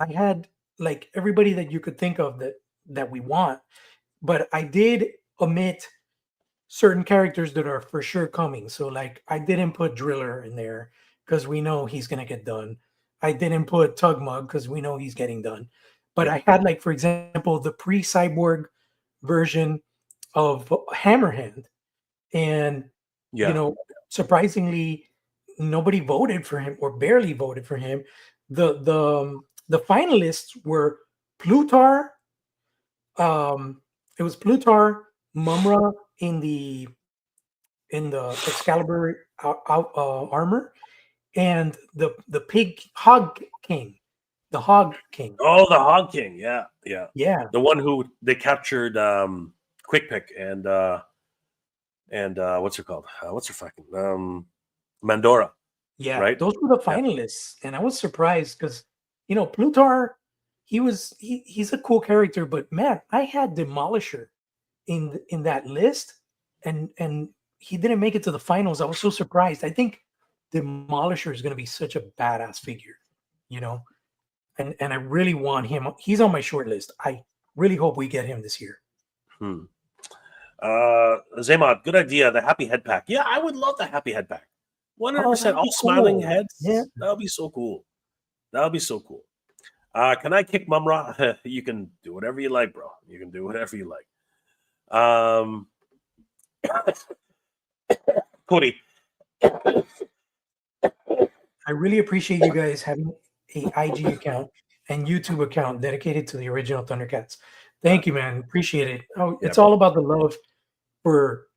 had like everybody that you could think of that we want, but I did omit certain characters that are for sure coming. So like I didn't put Driller in there because we know he's gonna get done. I didn't put Tugmug because we know he's getting done. But time. I had, like, for example, the pre-cyborg version of Hammerhand, and you Yeah, know, surprisingly, nobody voted for him or barely voted for him. The finalists were Plutar. It was Plutar, Mumra in the Excalibur armor, and the pig hog king, the hog king. oh, the Hog King. Yeah, yeah. Yeah, The one who they captured Quick Pick and what's her called? What's her fucking Mandora, yeah, right? those were the Yeah. finalists, and I was surprised because Plutar, he's a cool character, but man, I had Demolisher in that list, and he didn't make it to the finals. I was so surprised. I think Demolisher is going to be such a badass figure, you know, and I really want him. He's on my short list. I really hope we get him this year. Hmm. Zaymod, good idea. The happy head pack. Yeah, I would love the happy head pack. Oh, that 100%. would All be smiling cool. Yeah. heads. That would be so cool. That would be so cool. Can I kick Mumra? You can do whatever you like, bro. You can do whatever you like. Cody. I really appreciate you guys having a IG account and YouTube account dedicated to the original Thundercats. Uh, Thank you, man. Appreciate it. Oh, yeah, it's all bro. about the love for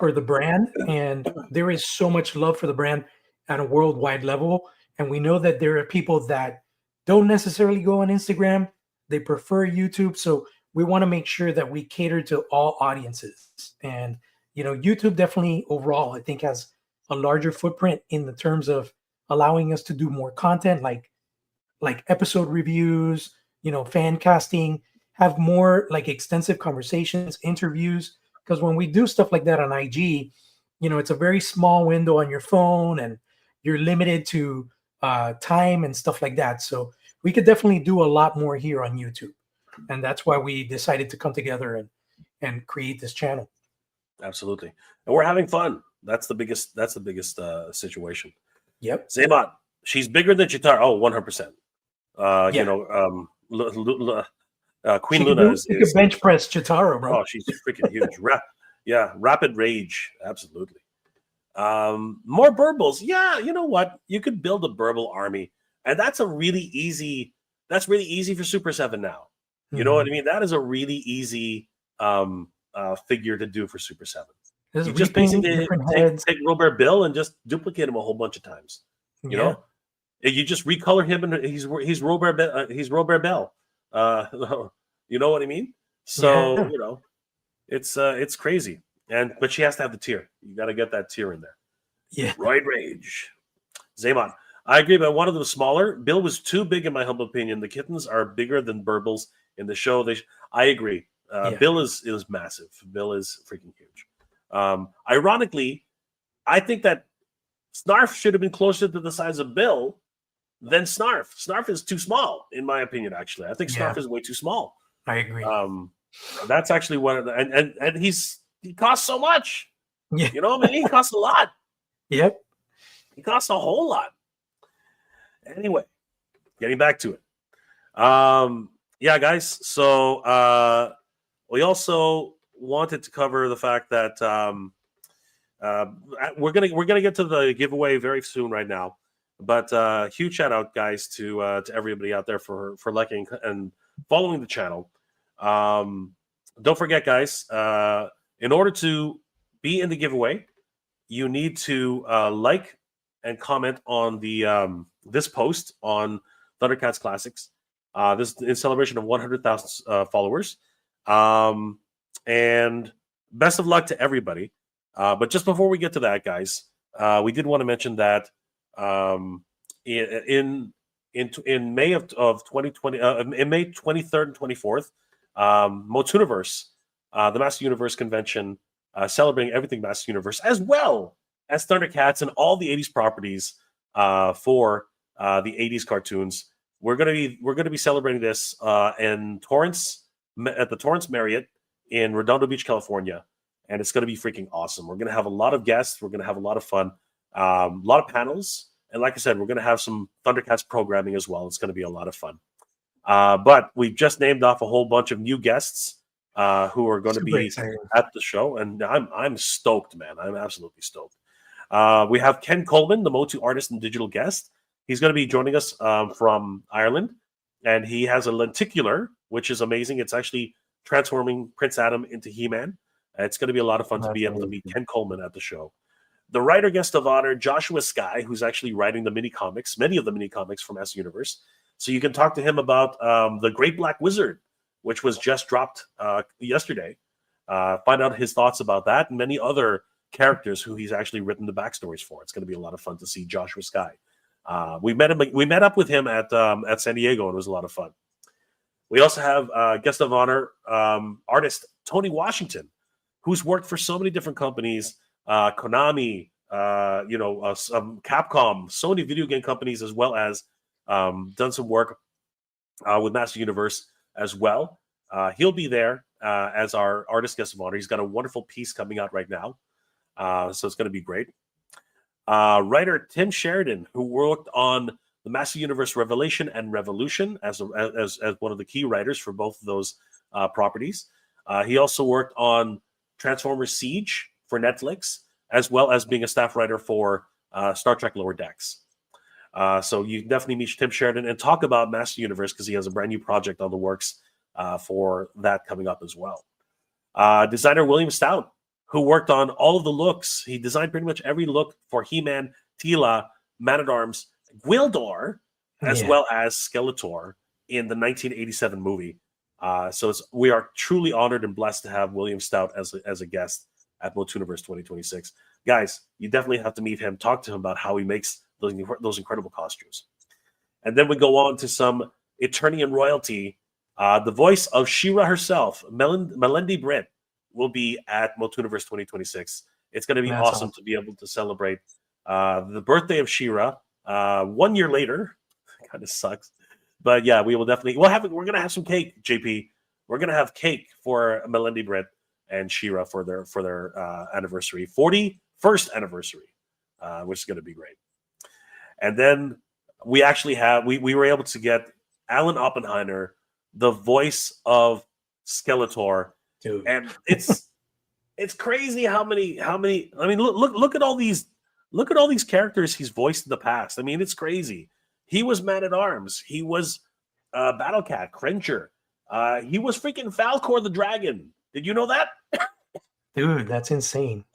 the brand, and there is so much love for the brand at a worldwide level. And we know that there are people that don't necessarily go on Instagram; they prefer YouTube. So we want to make sure that we cater to all audiences. And YouTube definitely overall, I think, has a larger footprint in the terms of allowing us to do more content, like episode reviews, fan casting, have more like extensive conversations, interviews. Because when we do stuff like that on IG, it's a very small window on your phone, and you're limited to time and stuff like that. So we could definitely do a lot more here on YouTube, and that's why we decided to come together and create this channel. Absolutely. And we're having fun. That's the biggest situation. Yep. Zaymod, she's bigger than Chitara. Oh, 100%. Yeah. Queen Luna She could bench press Chitaro, bro. oh, she's freaking huge. Rapid Rage, absolutely. More Burbles. Yeah, you know what? You could build a Burble army, and that's really easy for Super 7 now. You know what I mean? That is a really easy figure to do for Super 7. Just You just repaint basically different heads. take Robert Bill and just duplicate him a whole bunch of times. You know, you just recolor him, and he's Robert Bell. You know what I mean? So Yeah. you know, it's crazy. But she has to have the tier. You got to get that tier in there. Yeah. Roid Rage. Zaymon. I agree, but one of them smaller. Bill was too big, in my humble opinion. The kittens are bigger than Burbles in the show. I agree. Bill is massive. Bill is freaking huge. Ironically, I think that Snarf should have been closer to the size of Bill than Snarf. Snarf is too small, in my opinion, actually. I think Snarf is way too small. I agree. That's actually one of the, and he costs so much. Yeah. You know what I mean? He costs a lot. Yep. He costs a whole lot. Anyway, getting back to it. Yeah, guys. So we also wanted to cover the fact that we're gonna get to the giveaway very soon right now. But huge shout out, guys, to everybody out there for liking and following the channel. Don't forget, guys, in order to be in the giveaway, you need to like and comment on the this post on Thundercats Classics. This is in celebration of 100,000 followers. And best of luck to everybody. But just before we get to that, guys, we did want to mention that in May of 2020, in May 23rd and 24th, Motuniverse, the Master Universe convention, celebrating everything Master Universe, as well as Thundercats and all the 80s properties for the 80s cartoons. We're gonna be celebrating this in Torrance, at the Torrance Marriott in Redondo Beach, California, and it's gonna be freaking awesome. We're gonna have a lot of guests. We're gonna have a lot of fun, a lot of panels, and like I said, we're gonna have some Thundercats programming as well. It's gonna be a lot of fun. But we've just named off a whole bunch of new guests who are going to be at the show, and I'm stoked, man. I'm absolutely stoked. We have Ken Coleman, the Motu artist and digital guest. He's going to be joining us from Ireland, and he has a lenticular, which is amazing. It's actually transforming Prince Adam into He-Man. It's going to be a lot of fun to be able to meet Ken Coleman at the show. The writer guest of honor, Joshua Sky, who's actually writing the mini comics, many of the mini comics from S Universe. So you can talk to him about the Great Black Wizard, which was just dropped yesterday. Find out his thoughts about that and many other characters who he's actually written the backstories for. It's going to be a lot of fun to see Joshua Sky. We met up with him at San Diego, and it was a lot of fun. We also have guest of honor artist Tony Washington, who's worked for so many different companies, Konami, some Capcom, Sony video game companies, as well as done some work with Master Universe as well. He'll be there as our artist guest of honor. He's got a wonderful piece coming out right now, so it's going to be great. Writer Tim Sheridan, who worked on the Master Universe Revelation and Revolution as one of the key writers for both of those properties. He also worked on Transformers Siege for Netflix, as well as being a staff writer for Star Trek Lower Decks. So you can definitely meet Tim Sheridan and talk about Master Universe, because he has a brand new project on the works for that coming up as well. Designer William Stout, who worked on all of the looks. He designed pretty much every look for He-Man, Teela, Man-at-Arms, Gwildor, as well as Skeletor in the 1987 movie. So we are truly honored and blessed to have William Stout as a guest at Motuniverse 2026. Guys, you definitely have to meet him, talk to him about how he makes those incredible costumes. And then we go on to some Eternian royalty. The voice of She-Ra herself, Melendi Britt, will be at Motuniverse 2026. It's going to be awesome to be able to celebrate the birthday of She-Ra 1 year later. Kind of sucks. But yeah, we will definitely, we're going to have some cake, JP. We're going to have cake for Melendi Britt and She-Ra for their anniversary, 41st anniversary, which is going to be great. And then we actually have, we were able to get Alan Oppenheimer, the voice of Skeletor, Dude. and it's crazy how many. I mean, look at all these characters he's voiced in the past. I mean, it's crazy. He was Man at Arms. He was Battle Cat, Cringer. He was freaking Falcor the Dragon. Did you know that? Dude, that's insane.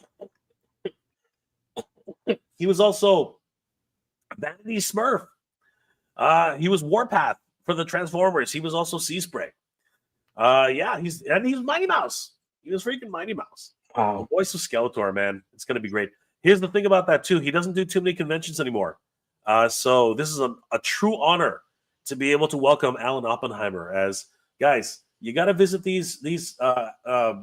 He was also Vanity Smurf. He was Warpath for the Transformers. He was also Sea Spray. He's Mighty Mouse. He was freaking Mighty Mouse. Wow. The voice of Skeletor, man. It's going to be great. Here's the thing about that, too. He doesn't do too many conventions anymore. So this is a true honor to be able to welcome Alan Oppenheimer as, guys, you got to visit these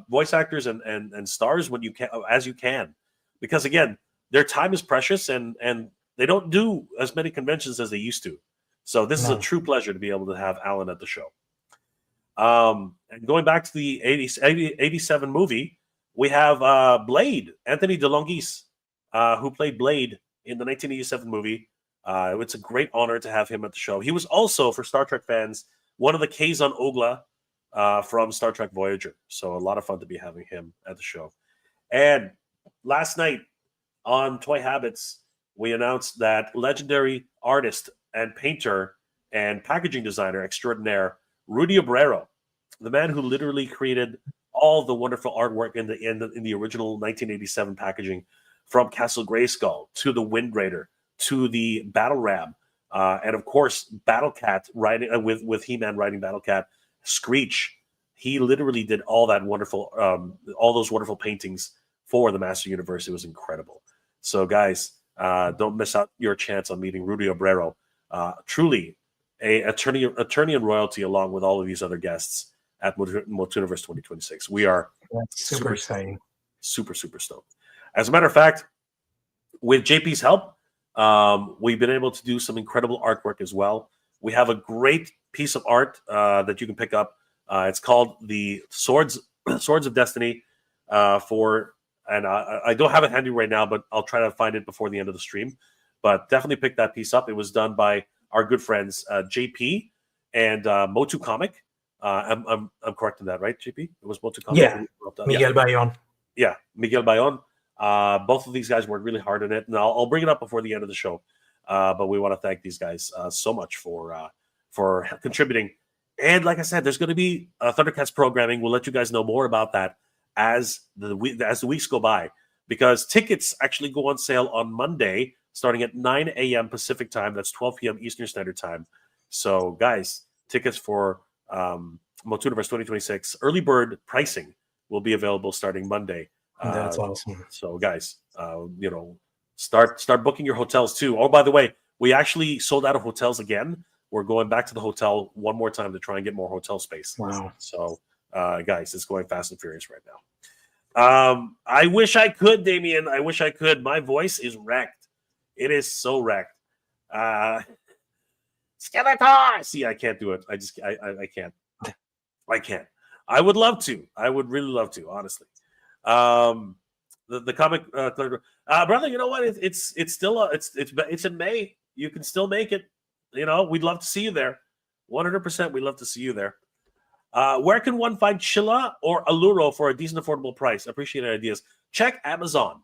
voice actors and stars when you can, as you can. Because, again, their time is precious and they don't do as many conventions as they used to. So this is a true pleasure to be able to have Alan at the show. And going back to the 87 movie, we have Blade, Anthony DeLongis, who played Blade in the 1987 movie. It's a great honor to have him at the show. He was also, for Star Trek fans, one of the Kazon Ogla from Star Trek Voyager. So a lot of fun to be having him at the show. And last night on Toy Habits, we announced that legendary artist and painter and packaging designer extraordinaire Rudy Obrero, the man who literally created all the wonderful artwork in the original 1987 packaging, from Castle Grayskull to the Wind Raider to the Battle Ram, and of course Battle Cat riding with He-Man riding Battle Cat, Screech. He literally did all that wonderful, all those wonderful paintings for the Master Universe. It was incredible. So guys, don't miss out your chance on meeting Rudy Obrero. Truly a attorney and royalty, along with all of these other guests at Multiverse 2026. We are super exciting, super stoked. As a matter of fact, with JP's help, we've been able to do some incredible artwork as well. We have a great piece of art that you can pick up. It's called the Swords of Destiny. I don't have it handy right now, but I'll try to find it before the end of the stream. But definitely pick that piece up. It was done by our good friends JP and Motu Comic. I'm correct in that, right, JP? It was Motu Comic. Yeah, Miguel Bayon. Yeah, Miguel Bayon. Both of these guys worked really hard on it, and I'll bring it up before the end of the show. But we want to thank these guys so much for contributing. And like I said, there's going to be Thundercats programming. We'll let you guys know more about that as the weeks go by, because tickets actually go on sale on Monday, starting at 9 a.m. Pacific time. That's 12 p.m. Eastern Standard Time. So, guys, tickets for Multiverse 2026 early bird pricing will be available starting Monday. That's awesome. So, guys, start booking your hotels too. Oh, by the way, we actually sold out of hotels again. We're going back to the hotel one more time to try and get more hotel space. Wow. So, guys, it's going fast and furious right now. I wish I could, Damien. I wish I could. My voice is wrecked. It is so wrecked. Skeletor! See, I can't do it. I can't. I can't. I would love to. I would really love to, honestly. The comic brother, you know what? It's still it's in May. You can still make it. We'd love to see you there. 100%. We'd love to see you there. Where can one find Chilla or Alluro for a decent, affordable price? Appreciate ideas. Check Amazon.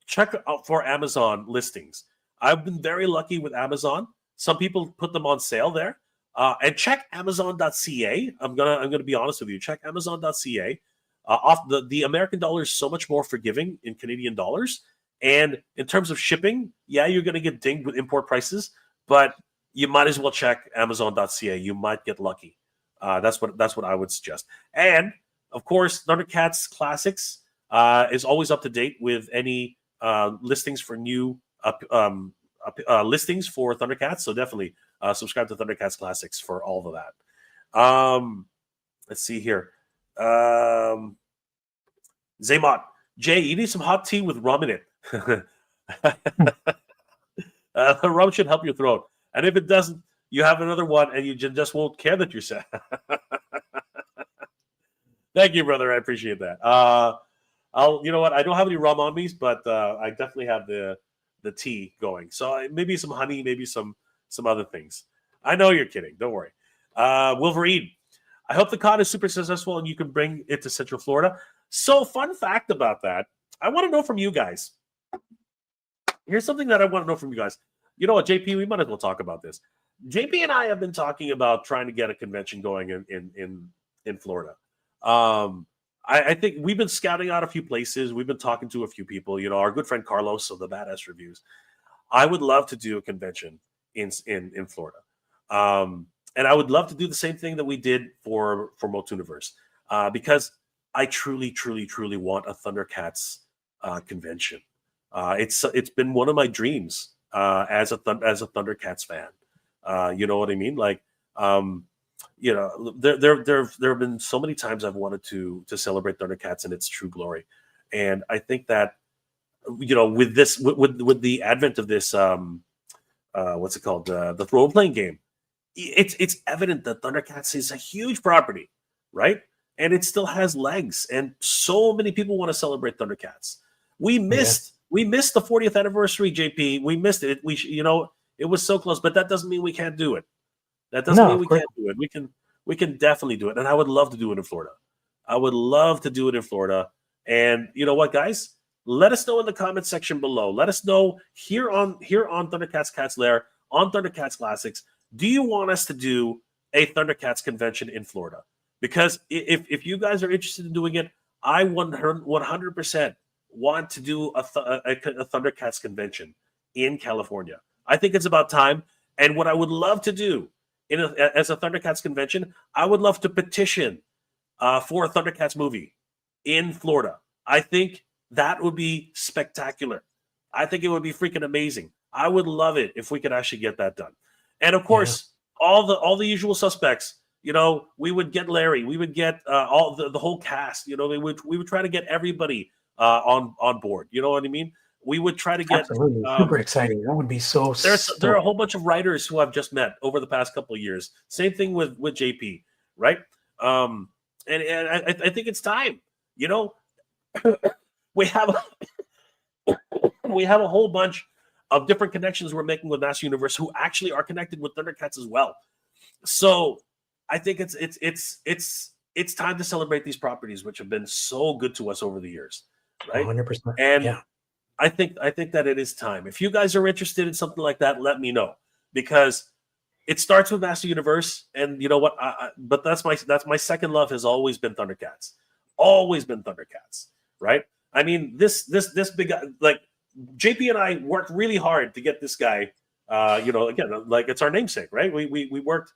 Check out for Amazon listings. I've been very lucky with Amazon. Some people put them on sale there. And check Amazon.ca. I'm gonna be honest with you. Check Amazon.ca. Off the American dollar is so much more forgiving in Canadian dollars. And in terms of shipping, yeah, you're gonna get dinged with import prices, but you might as well check Amazon.ca. You might get lucky. That's what I would suggest. And of course, Thundercats Classics is always up to date with any listings for new listings for Thundercats. So definitely subscribe to Thundercats Classics for all of that. Let's see here. Zaymot, Jay, you need some hot tea with rum in it. The rum should help your throat. And if it doesn't, you have another one and you just won't care that you're sad. Thank you, brother. I appreciate that. You know what? I don't have any rum on me, but I definitely have the tea going. So maybe some honey, maybe some other things. I know you're kidding. Don't worry. Wolverine, I hope the con is super successful and you can bring it to Central Florida. So, fun fact about that, I want to know from you guys. Here's something that I want to know from you guys. You know what, JP, we might as well talk about this. JP and I have been talking about trying to get a convention going in Florida. I think we've been scouting out a few places. We've been talking to a few people. You know, our good friend Carlos of the Badass Reviews. I would love to do a convention in Florida, and I would love to do the same thing that we did for Motuniverse, because I truly want a Thundercats convention. It's been one of my dreams as a Thundercats fan. You know what I mean? Like, you know, there have been so many times I've wanted to celebrate Thundercats in its true glory, and I think that, you know, with this, with the advent of this, what's it called, the role playing game, it's evident that Thundercats is a huge property, right? And it still has legs, and so many people want to celebrate Thundercats. We missed the 40th anniversary, JP. We missed it. You know, it was so close, but that doesn't mean we can't do it. That doesn't mean we can't do it. We can definitely do it, and I would love to do it in Florida. I would love to do it in Florida. And you know what, guys? Let us know in the comment section below. Let us know here on Thundercats Cat's Lair, on Thundercats Classics. Do you want us to do a Thundercats convention in Florida? Because if you guys are interested in doing it, I 100% want to do a Thundercats convention in California. I think it's about time. And what I would love to do as a Thundercats convention, I would love to petition for a Thundercats movie in Florida. I think that would be spectacular. I think it would be freaking amazing. I would love it if we could actually get that done. And of course, all the usual suspects. You know, we would get Larry. We would get all the whole cast. You know, we would try to get everybody on board. You know what I mean? We would try to get absolutely super exciting. That would be so. There are a whole bunch of writers who I've just met over the past couple of years. Same thing with JP, right? And I think it's time. You know, we have a whole bunch of different connections we're making with Master Universe who actually are connected with Thundercats as well. So I think it's time to celebrate these properties which have been so good to us over the years, right? 100%. And yeah. I think that it is time. If you guys are interested in something like that, let me know, because it starts with Master Universe, and you know what? But that's my second love has always been Thundercats, right? I mean, this big guy, like JP and I worked really hard to get this guy. You know, again, like it's our namesake, right? We worked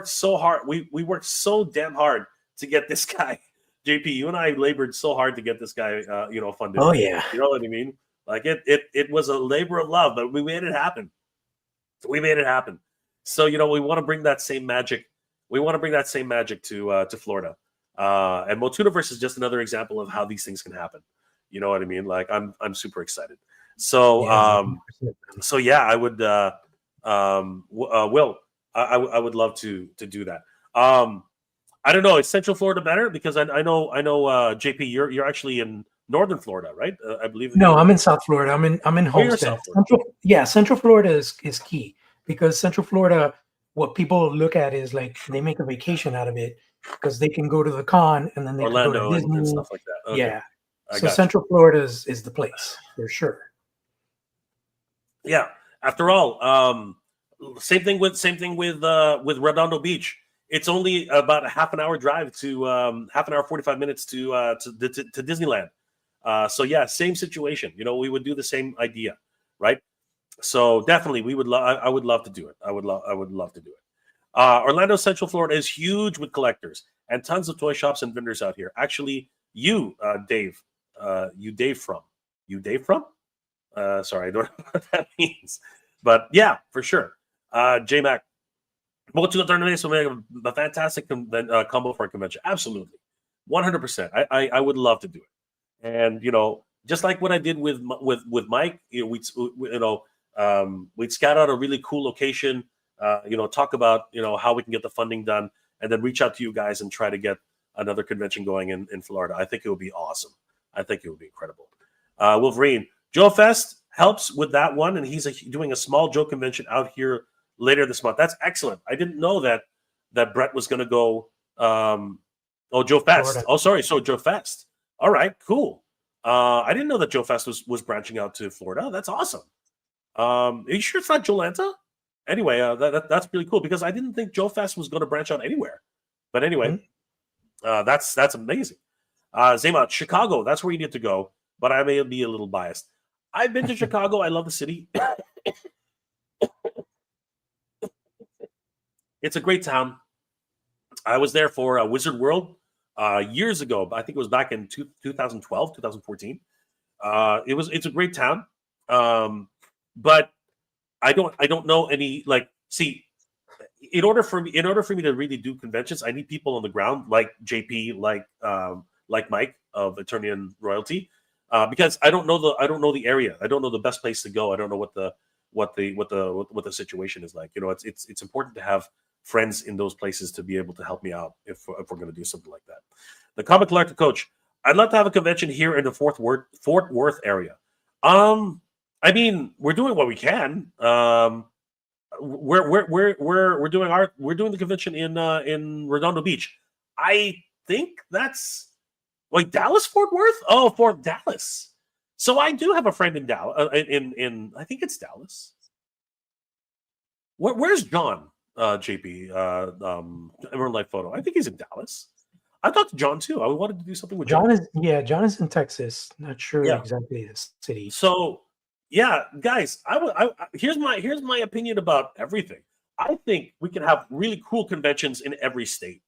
so hard. We worked so damn hard to get this guy. JP, you and I labored so hard to get this guy, you know, funded. Oh yeah, you know what I mean. Like it was a labor of love, but we made it happen. So you know, we want to bring that same magic. We want to bring that same magic to Florida. And Motuniverse is just another example of how these things can happen. You know what I mean? Like I'm super excited. So so yeah, I would Will, I would love to do that. I don't know. Is Central Florida better? Because I know JP, you're actually in Northern Florida, right? I believe. No, I'm in South Florida. I'm in Homestead. Central Florida is key, because Central Florida, what people look at is like they make a vacation out of it because they can go to the con and then they Orlando can go to Disney and stuff like that. Okay. Yeah. So Central Florida is the place for sure. Yeah. After all, same thing with Redondo Beach. It's only about a half an hour drive to half an hour 45 minutes to Disneyland. So yeah, same situation. You know, we would do the same idea, right? So definitely, we would. I would love to do it. I would love to do it. Orlando, Central Florida is huge with collectors and tons of toy shops and vendors out here. Actually, Dave from? Sorry, I don't know what that means, but yeah, for sure. J Mac. We'll do a fantastic combo for a convention. Absolutely, 100%. I would love to do it, and you know, just like what I did with Mike, you know, we'd scout out a really cool location, you know, talk about, you know, how we can get the funding done, and then reach out to you guys and try to get another convention going in Florida. I think it would be awesome. I think it would be incredible. Wolverine, Joe Fest helps with that one, and he's doing a small Joe convention out here later this month. That's excellent. I didn't know that Brett was going to go. Joe Fest. Florida. Oh, sorry. So Joe Fest. All right, cool. I didn't know that Joe Fest was branching out to Florida. That's awesome. Are you sure it's not Jolanta? Anyway, that's really cool because I didn't think Joe Fest was going to branch out anywhere. But anyway, that's amazing. Zema, Chicago, that's where you need to go. But I may be a little biased. I've been to Chicago. I love the city. It's a great town. I was there for Wizard World years ago. I think it was back in 2012, 2014. It's a great town. But I don't know any see, in order for me to really do conventions, I need people on the ground like JP, like Mike of Attorney and Royalty, because I don't know the area. I don't know the best place to go. I don't know what the situation is like. It's important to have friends in those places to be able to help me out if we're going to do something like that. The Comic Collector Coach, I'd love to have a convention here in the Fort Worth area. I mean, we're doing what we can. We're doing the convention in Redondo Beach. I think that's like Dallas Fort Worth. Oh, Fort Dallas. So I do have a friend in Dallas. In I think it's Dallas. Where's John? JP, Emerald Life Photo. I think he's in Dallas. I talked to John too. I wanted to do something with John. John is in Texas. Not sure exactly the city. So, yeah, guys, here's my opinion about everything. I think we can have really cool conventions in every state.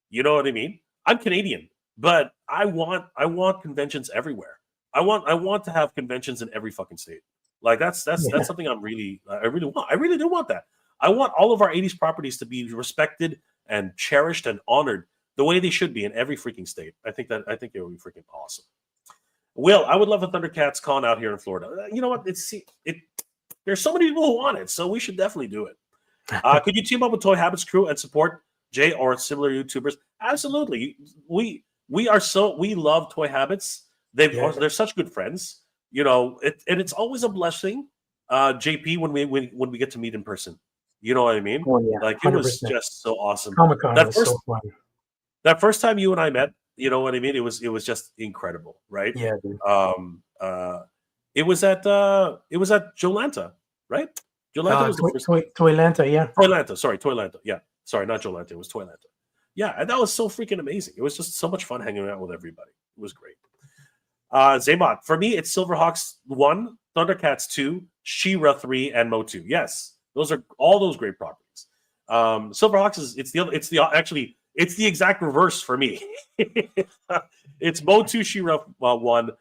You know what I mean? I'm Canadian, but I want conventions everywhere. I want to have conventions in every fucking state. Like that's something I really want. I really do want that. I want all of our 80s properties to be respected and cherished and honored the way they should be in every freaking state. I think it would be freaking awesome. Will, I would love a Thundercats con out here in Florida. You know what? There's so many people who want it, so we should definitely do it. Could you team up with Toy Habits crew and support Jay or similar YouTubers? Absolutely. We love Toy Habits. They're such good friends. And it's always a blessing, JP, when we get to meet in person. You know what I mean? Oh, yeah, like 100%. It was just so awesome. Comic-Con was so fun. That first time you and I met, you know what I mean? It was just incredible, right? Yeah. Dude. It was at Jolanta, right? Jolanta was the first. Toylanta, yeah. Toylanta, sorry, Toylanta. Yeah. Sorry, not Jolanta, it was Toylanta. Yeah, and that was so freaking amazing. It was just so much fun hanging out with everybody. It was great. Zaymot, for me, it's Silverhawks 1, Thundercats 2, She-Ra 3, and Mo 2. Yes. Those are all those great properties. Silverhawks it's the exact reverse for me. It's Mo 2, She-Ra 1,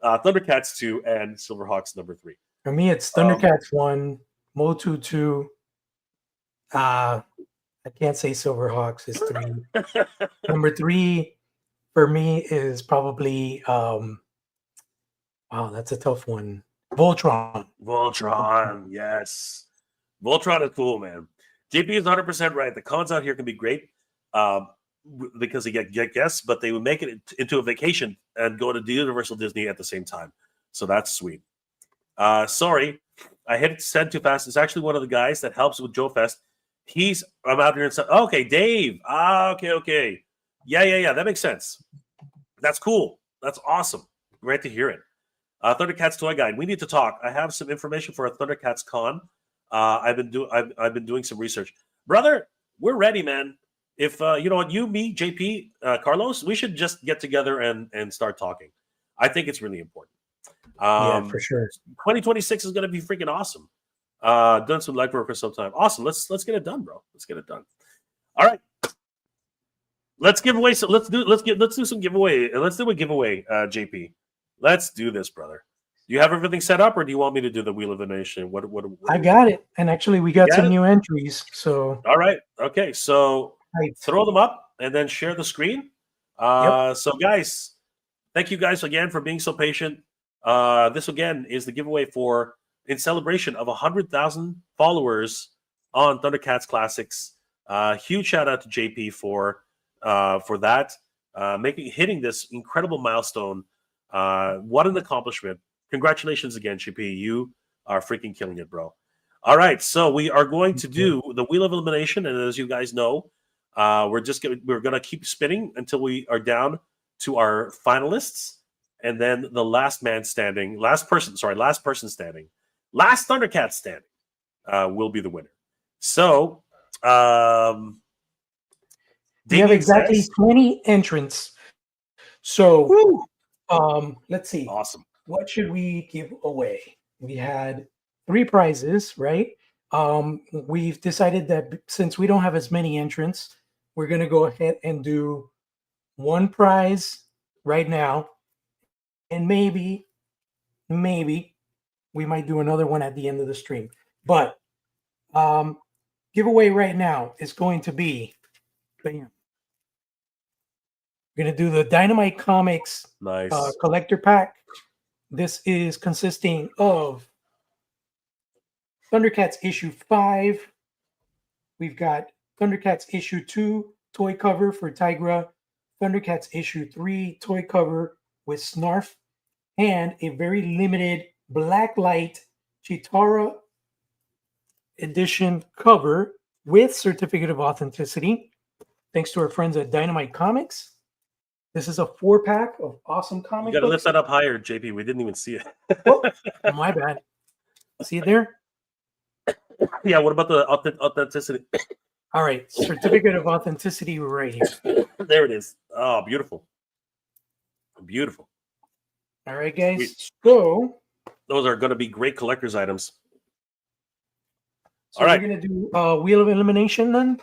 Thundercats 2, and Silverhawks number 3. For me, it's Thundercats 1, Mo 2. I can't say Silverhawks is 3. Number 3 for me is probably wow, that's a tough one. Voltron, yes. Voltron is cool, man. JP is 100% right. The cons out here can be great because they get guests, but they would make it into a vacation and go to the Universal Disney at the same time. So that's sweet. Sorry, I hit send too fast. It's actually one of the guys that helps with Joe Fest. I'm out here and said, okay, Dave. Okay. Yeah. That makes sense. That's cool. That's awesome. Great to hear it. Thundercats Toy Guide. We need to talk. I have some information for a Thundercats con. I've been doing some research, brother. We're ready, man. If you know what, you, me, JP, Carlos, we should just get together and start talking. I think it's really important. Yeah, for sure. 2026 is going to be freaking awesome. Done some legwork for some time. Awesome. Let's get it done, bro. Let's get it done. All right. Let's give away. So let's do some giveaway. Let's do a giveaway, JP. Let's do this, brother. Do you have everything set up, or do you want me to do the Wheel of the Nation? What I got it. And actually, we got some new entries. So all right. Okay. So throw them up and then share the screen. So guys, thank you guys again for being so patient. This again is the giveaway in celebration of 100,000 followers on Thundercats Classics. Huge shout out to JP for that, hitting this incredible milestone. What an accomplishment. Congratulations again, JP. You are freaking killing it, bro. All right, so we are going to do the wheel of elimination, and as you guys know, we're gonna keep spinning until we are down to our finalists, and then the last person standing, last Thundercat standing, will be the winner. So, we have exactly says, 20 entrants. So, woo, let's see. awesome. What should we give away? We had 3 prizes, right? We've decided that since we don't have as many entrants, we're going to go ahead and do 1 prize right now, and maybe we might do another one at the end of the stream. But giveaway right now is going to be, bam. We're going to do the Dynamite Comics Nice. collector pack. This is consisting of Thundercats issue 5. We've got Thundercats issue 2 toy cover for Tigra, Thundercats issue 3 toy cover with Snarf, and a very limited Blacklight Chitara edition cover with certificate of authenticity. Thanks to our friends at Dynamite Comics. This is a 4-pack of awesome comic books. You got to lift that up higher, JP. We didn't even see it. Oh, my bad. See it there? Yeah, what about the authenticity? All right, certificate of authenticity right here. There it is. Oh, beautiful. Beautiful. All right, guys. Sweet. So those are going to be great collector's items. All right. We're going to do Wheel of Elimination then?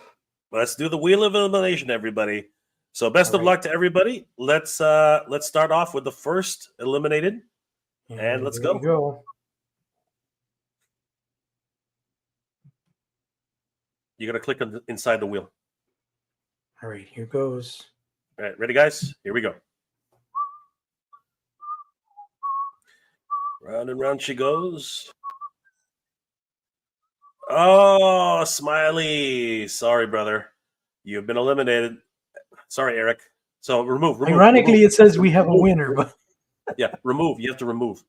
Let's do the Wheel of Elimination, everybody. So best of luck to everybody. Let's start off with the first eliminated. And let's go. You got to click on inside the wheel. All right, here goes. All right, ready, guys? Here we go. Round and round she goes. Oh, Smiley. Sorry, brother. You've been eliminated. Sorry, Eric. So remove. Ironically, it says we have a winner, but yeah, remove. You have to remove.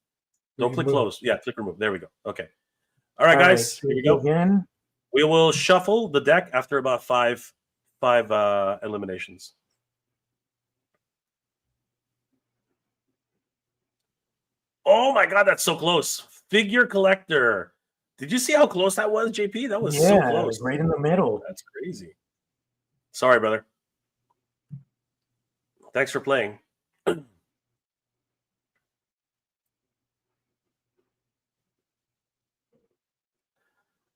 Don't click close. Yeah, click remove. There we go. Okay. All right, guys. Here we go. Again. We will shuffle the deck after about five eliminations. Oh my God, that's so close. Figure collector. Did you see how close that was, JP? That was so close. Was right in the middle. That's crazy. Sorry, brother. Thanks for playing.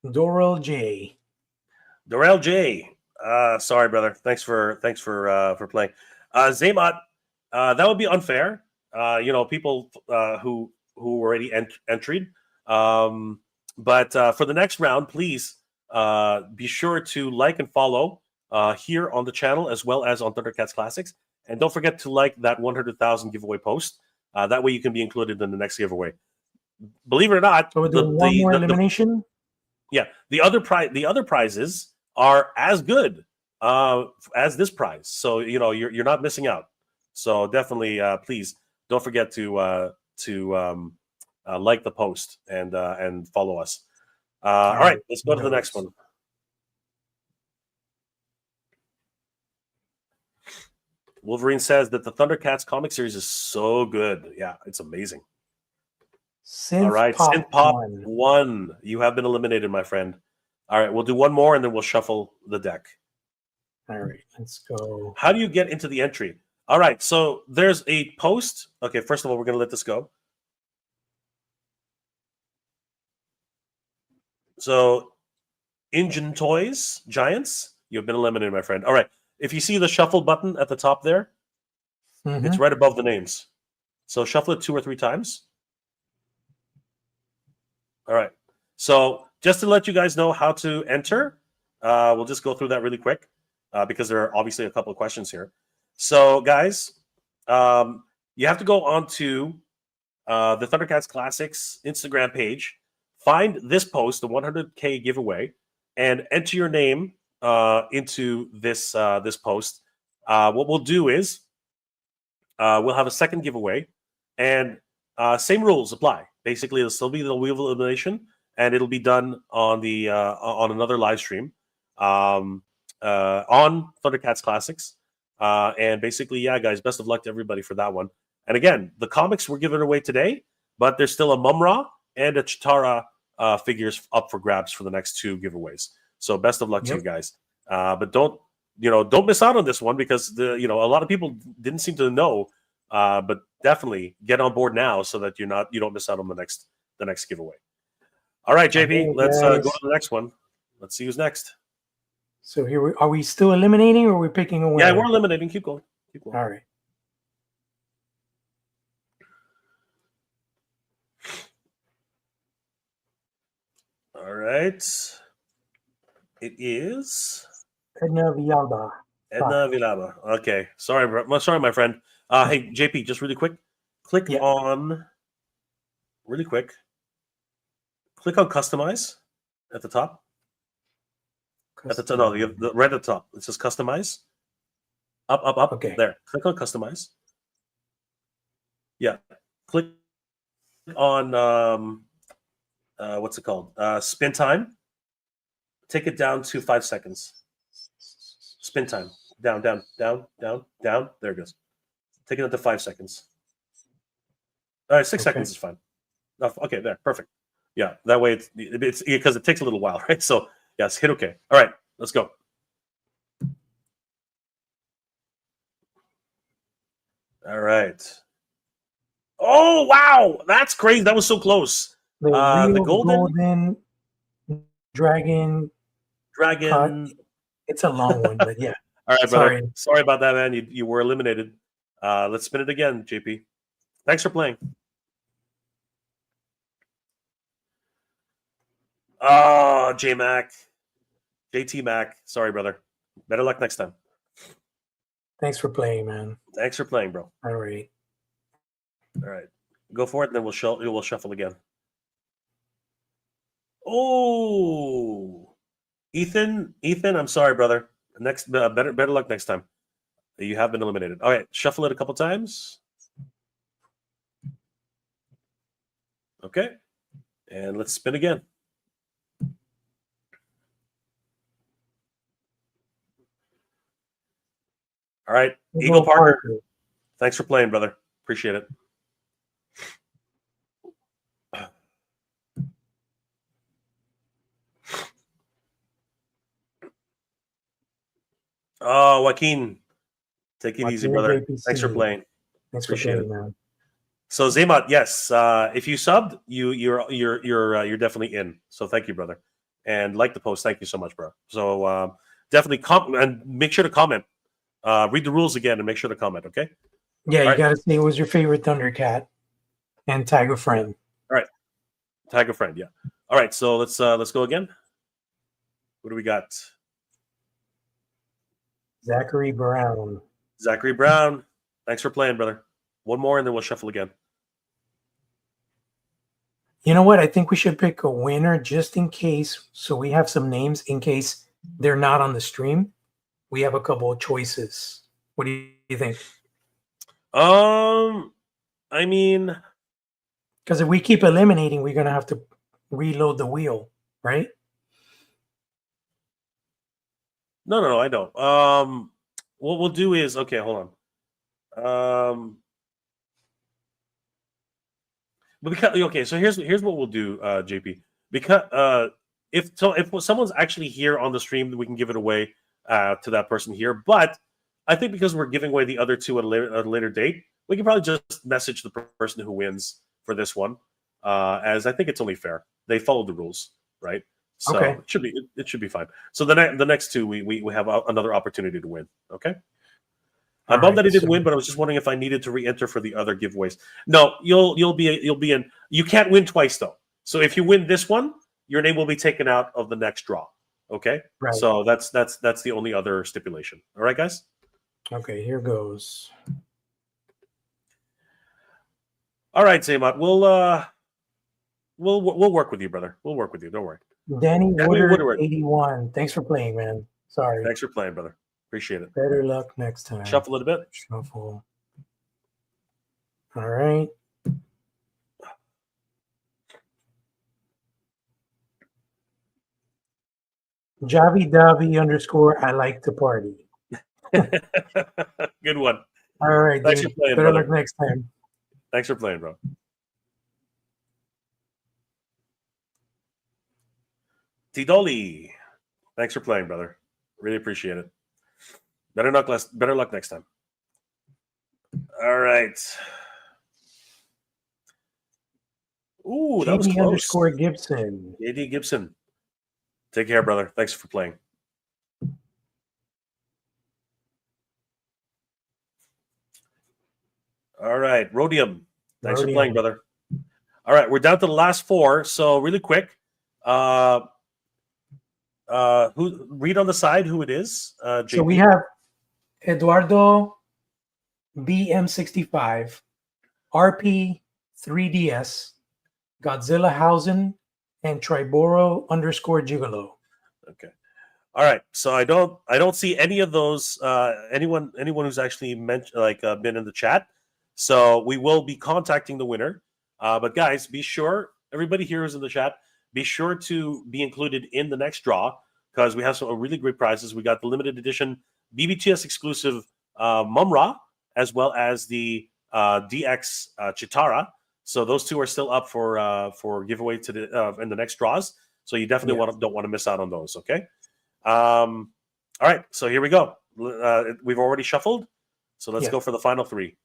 Doral J. Sorry, brother. Thanks for playing. Zaymot, that would be unfair. People who already entered. But for the next round, please be sure to like and follow here on the channel as well as on Thundercats Classics. And don't forget to like that 100,000 giveaway post. That way you can be included in the next giveaway. Believe it or not, so one more elimination. The other prizes are as good as this prize. So you're not missing out. So definitely, please don't forget to like the post and follow us. All right, let's go to the next one. Wolverine says that the Thundercats comic series is so good. Yeah, it's amazing. All right, Synth Pop 1. You have been eliminated, my friend. All right, we'll do one more and then we'll shuffle the deck. All right, let's go. How do you get into the entry? All right, so there's a post. Okay, first of all, we're going to let this go. So, Engine Toys, Giants, you've been eliminated, my friend. All right, if you see the shuffle button at the top there, it's right above the names. So shuffle it 2 or 3 times. All right. So just to let you guys know how to enter, we'll just go through that really quick because there are obviously a couple of questions here. So, guys, you have to go onto the Thundercats Classics Instagram page, find this post, the 100K giveaway, and enter your name into this post. What we'll do is we'll have a second giveaway, and same rules apply. Basically, it'll still be the wheel of elimination, and it'll be done on the on another live stream on Thundercats Classics. And basically, yeah, guys, best of luck to everybody for that one. And again, the comics were given away today, but there's still a Mumra and a Chitara figures up for grabs for the next 2 giveaways. So best of luck to you guys. But don't miss out on this one, because a lot of people didn't seem to know. But definitely get on board now so that you don't miss out on the next giveaway. All right, JP, let's go to the next one. Let's see who's next. So here are we still eliminating, or are we picking a winner? Yeah, we're eliminating. Keep going. All right. All right. It is Edna Villalba. Edna Villalba. Okay. Sorry, my friend. Hey, JP, just really quick. Click on customize at the top. At the top, no, right at the top. It says customize. Up. Okay. There. Click on customize. Yeah. Click on what's it called? Spin time. Take it down to 5 seconds. Spin time. Down. There it goes. Take it up to 5 seconds. All right, 6 seconds is fine. Okay, there, perfect. Yeah, that way it's because it takes a little while, right? So yes, hit OK. All right, let's go. All right. Oh wow, that's crazy. That was so close. The golden dragon. It's a long one, but yeah. All right, brother. Sorry about that, man. You were eliminated. Let's spin it again, JP. Thanks for playing. Oh, JT Mac. Sorry, brother. Better luck next time. Thanks for playing, man. Thanks for playing, bro. All right. Go for it, and then we'll shuffle again. Oh, Ethan, I'm sorry, brother. Next, better luck next time. You have been eliminated. All right, shuffle it a couple times. Okay, and let's spin again. All right, Eagle Parker. Thanks for playing, brother. Appreciate it. Oh, Joaquin, take it easy, brother. Thanks for playing. Thanks for playing, man. So Zaymot, yes, if you subbed, you're definitely in. So thank you, brother, and like the post. Thank you so much, bro. So definitely and make sure to comment. Read the rules again and make sure to comment. Okay. Yeah, you got to say what was your favorite Thundercat, and tag a friend. All right, tag a friend. Yeah. All right. So let's go again. What do we got? Zachary Brown. Thanks for playing, brother. One more, and then we'll shuffle again. You know what? I think we should pick a winner just in case. So we have some names in case they're not on the stream. We have a couple of choices. What do you think? I mean, because if we keep eliminating, we're gonna have to reload the wheel, right? No, I don't. What we'll do is hold on. But because so here's what we'll do, JP. Because if someone's actually here on the stream, we can give it away to that person here. But I think because we're giving away the other two at a later date, we can probably just message the person who wins for this one, as I think it's only fair. They followed the rules, right? So it should be fine. So the next two we have another opportunity to win. Okay. I'm bummed that he didn't win, but I was just wondering if I needed to re-enter for the other giveaways. No, you'll be in. You can't win twice though. So if you win this one, your name will be taken out of the next draw. Okay. Right. So that's the only other stipulation. All right, guys. Okay, here goes. All right, Zaymot. We'll work with you, brother. We'll work with you. Don't worry. Danny Woodward 81. Thanks for playing, man. Sorry. Thanks for playing, brother. Appreciate it. Better luck next time. Shuffle it a bit. Shuffle. All right. Javi Davi _ I like to party. Good one. All right, Thanks dude. for playing, Better brother. luck next time. Thanks for playing, bro. Tidoli. Thanks for playing, brother. Really appreciate it. Better luck next time. All right. Ooh, that was JD close. _ Gibson. JD Gibson. Take care, brother. Thanks for playing. All right. Rhodium. Thanks for playing, brother. All right. We're down to the last four. So really quick. Who read on the side who it is? JP. So we have Eduardo BM65, RP 3DS, Godzilla Hausen, and Triboro _ Gigolo. Okay. All right. So I don't see any of those anyone who's actually been in the chat. So we will be contacting the winner. But guys, be sure, everybody here who's in the chat, be sure to be included in the next draw because we have some really great prizes. We got the limited edition BBTS exclusive Mumra as well as the DX Chitara. So those two are still up for giveaway in the next draws. So you definitely don't want to miss out on those. Okay. All right. So here we go. We've already shuffled. So let's go for the final three.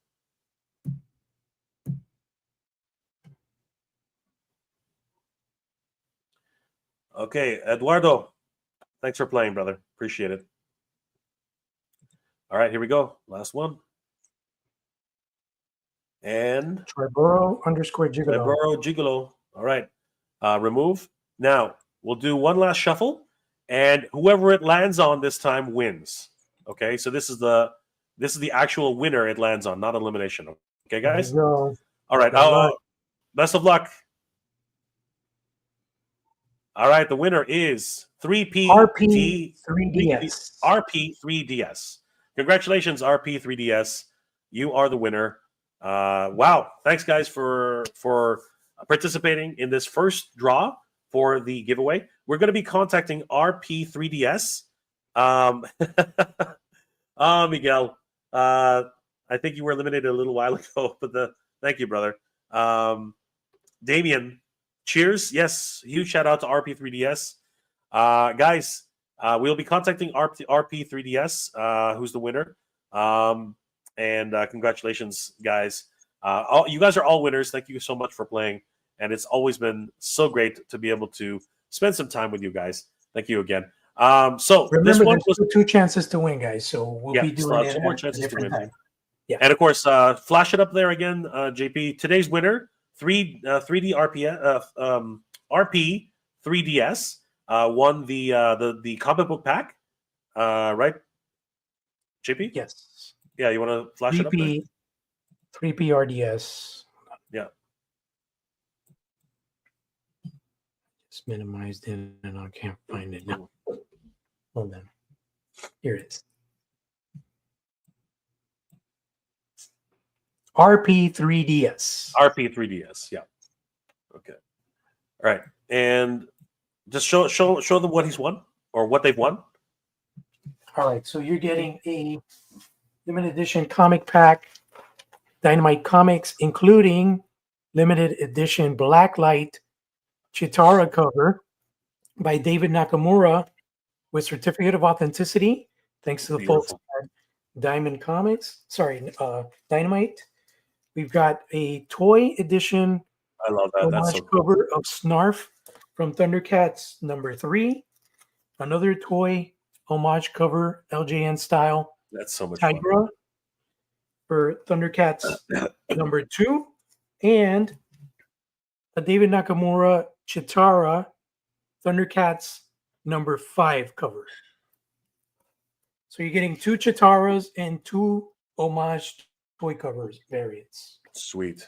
Okay, Eduardo. Thanks for playing, brother. Appreciate it. All right, here we go. Last one. And Triboro _ Gigolo. Triboro Gigolo. All right. Remove. Now we'll do one last shuffle, and whoever it lands on this time wins. Okay, so this is the actual winner it lands on, not elimination. Okay, guys. All right. Best of luck. All right, the winner is 3P RP 3DS. RP 3DS. Congratulations, RP 3DS. You are the winner. Wow. Thanks, guys, for participating in this first draw for the giveaway. We're going to be contacting RP 3DS. Miguel. I think you were eliminated a little while ago, but thank you, brother. Damien. Cheers. Yes. Huge shout out to RP3DS. Guys, we'll be contacting RP3DS, who's the winner. And congratulations, guys. You guys are all winners. Thank you so much for playing. And it's always been so great to be able to spend some time with you guys. Thank you again. So remember, this one was 2 chances to win, guys. So we'll be doing it 2 more chances to win. Time. Yeah. And of course, flash it up there again, JP. Today's winner, 3D RP 3DS, won the comic book pack, right? JP? Yes. Yeah, you want to flash it up there? 3P RDS. Yeah. Just minimized it and I can't find it now. Hold on. Here it is. RP3DS. RP3DS, yeah. Okay. All right. And just show them what he's won or what they've won. All right. So you're getting a limited edition comic pack, Dynamite Comics, including limited edition Blacklight Chitara cover by David Nakamura with certificate of authenticity. Thanks to the folks at Dynamite. We've got a toy edition. I love that. That's so cool. Cover of Snarf from Thundercats #3. Another toy homage cover, LJN style. That's so much Tigra fun. For Thundercats #2, and a David Nakamura Chitara Thundercats #5 cover. So you're getting 2 Chitaras and 2 homage toy covers variants. Sweet.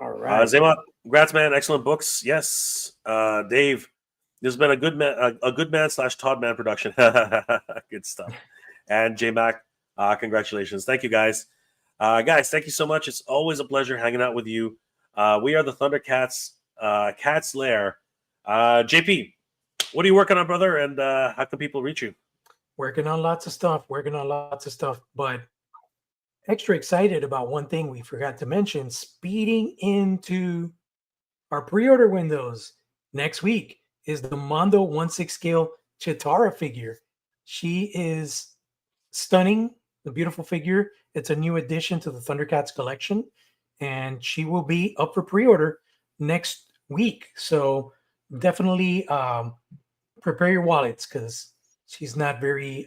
All right. Zema, congrats, man. Excellent books. Yes. Dave, this has been a good man / Todd man production. Good stuff. And J Mac, congratulations. Thank you, guys. Guys, thank you so much. It's always a pleasure hanging out with you. We are the Thundercats Cat's Lair. JP, what are you working on, brother? And how can people reach you? Working on lots of stuff, but extra excited about one thing we forgot to mention, speeding into our pre-order windows next week is the Mondo 1/6 scale Chitara figure. She is stunning, the beautiful figure. It's a new addition to the Thundercats collection, and she will be up for pre-order next week. So definitely prepare your wallets because she's not very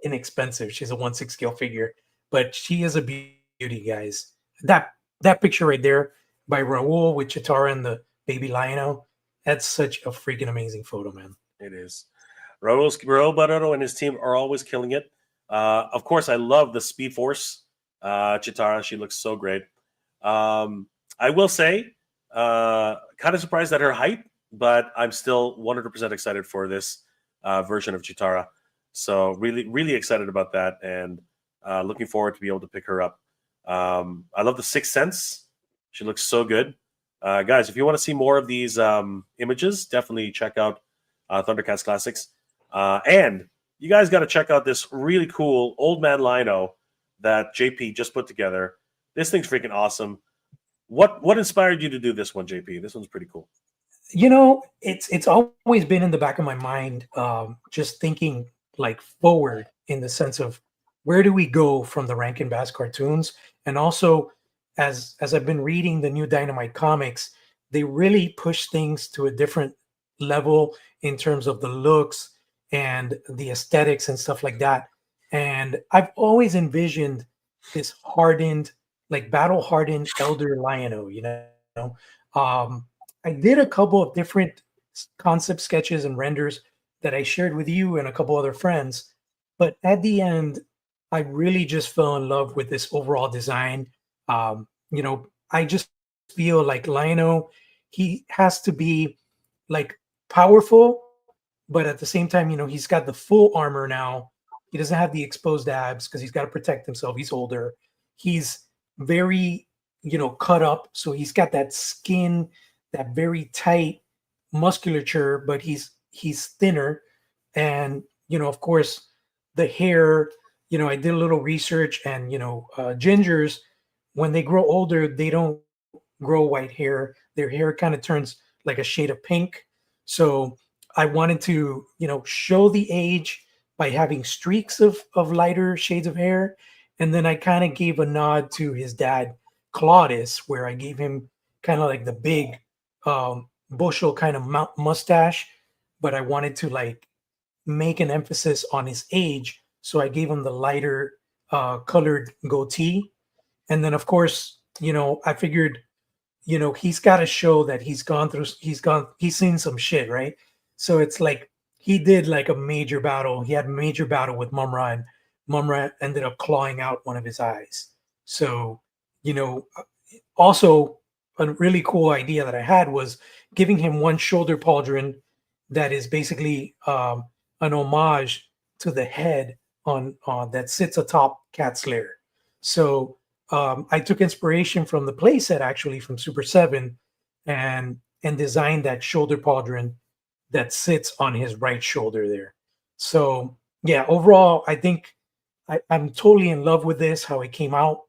inexpensive. She's a 1/6 scale figure, but she is a beauty, guys. That picture right there by Raul with Chitara and the baby Lionel, that's such a freaking amazing photo, man. It is. Raul Barrero and his team are always killing it. Of course, I love the Speed Force Chitara. She looks so great. I will say, kind of surprised at her height, but I'm still 100% excited for this version of Chitara. So really, really excited about that, and looking forward to be able to pick her up. I love the Sixth Sense. She looks so good. Guys, if you want to see more of these images, definitely check out Thundercats Classics. And you guys got to check out this really cool Old Man Lino that JP just put together. This thing's freaking awesome. What inspired you to do this one, JP? This one's pretty cool. You know, it's always been in the back of my mind, just thinking like forward in the sense of where do we go from the Rankin Bass cartoons, and also as I've been reading the new Dynamite comics, they really push things to a different level in terms of the looks and the aesthetics and stuff like that. And I've always envisioned this hardened, like battle hardened elder Lion-O, you know. I did a couple of different concept sketches and renders that I shared with you and a couple other friends. But at the end, I really just fell in love with this overall design. You know, I just feel like Lionel, he has to be like powerful, but at the same time, you know, he's got the full armor now. He doesn't have the exposed abs because he's got to protect himself. He's older. He's very, you know, cut up. So he's got that skin, that very tight musculature, but he's thinner. And, you know, of course, the hair, you know, I did a little research, and, you know, gingers, when they grow older, they don't grow white hair. Their hair kind of turns like a shade of pink. So I wanted to, you know, show the age by having streaks of lighter shades of hair. And then I kind of gave a nod to his dad, Claudius, where I gave him kind of like the big bushel kind of mustache, but I wanted to like make an emphasis on his age. So I gave him the lighter colored goatee. And then, of course, you know, I figured, you know, he's got to show that he's seen some shit, right? So it's like he did like a major battle. He had a major battle with Mumra, and Mumra ended up clawing out one of his eyes. So, you know, also a really cool idea that I had was giving him one shoulder pauldron that is basically an homage to the head on that sits atop Cat's lair. So I took inspiration from the playset, actually, from Super 7, and designed that shoulder pauldron that sits on his right shoulder there. So yeah, overall, I think I'm totally in love with this, how it came out.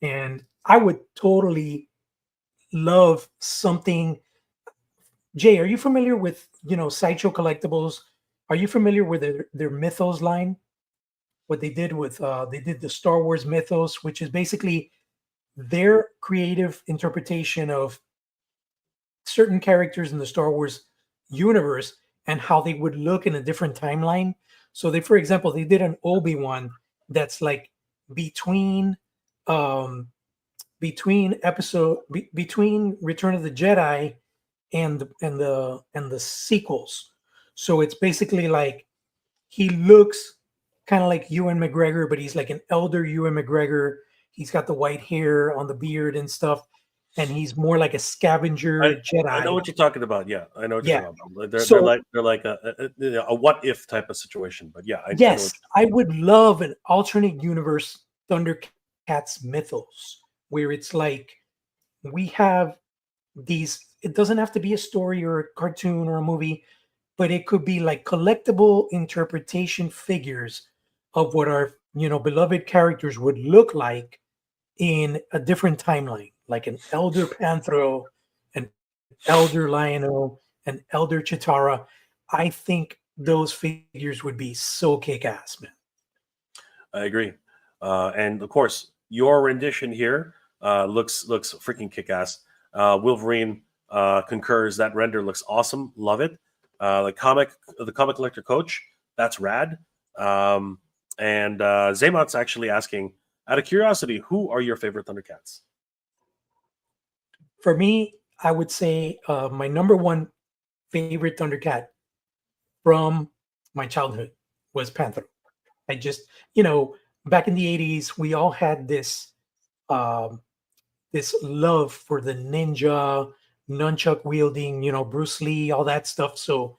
And I would totally love something. Jay, are you familiar with, you know, Sideshow Collectibles? Are you familiar with their Mythos line? What they did with they did the Star Wars Mythos, which is basically their creative interpretation of certain characters in the Star Wars universe and how they would look in a different timeline. So they, for example, they did an Obi-Wan that's like between between Return of the Jedi and the sequels. So it's basically like he looks kind of like Ewan McGregor, but he's like an elder Ewan McGregor. He's got the white hair on the beard and stuff, and he's more like a scavenger Jedi. I know what you're talking about. Yeah, I know what you're talking about. They're like a what if type of situation. But yeah, yes, I would love an alternate universe Thundercats mythos where it's like we have these. It doesn't have to be a story or a cartoon or a movie, but it could be like collectible interpretation figures of what our beloved characters would look like in a different timeline, like an elder Panthro, an elder Lionel, an elder Chitara. I think those figures would be so kick-ass, man. I agree. And of course, your rendition here looks freaking kick-ass. Wolverine concurs. That render looks awesome. Love it. The comic collector coach, that's rad. And Zaymot's actually asking, out of curiosity, who are your favorite Thundercats? For me, I would say my number one favorite Thundercat from my childhood was Panther. I just, back in the 80s, we all had this this love for the ninja, nunchuck wielding, Bruce Lee, all that stuff. So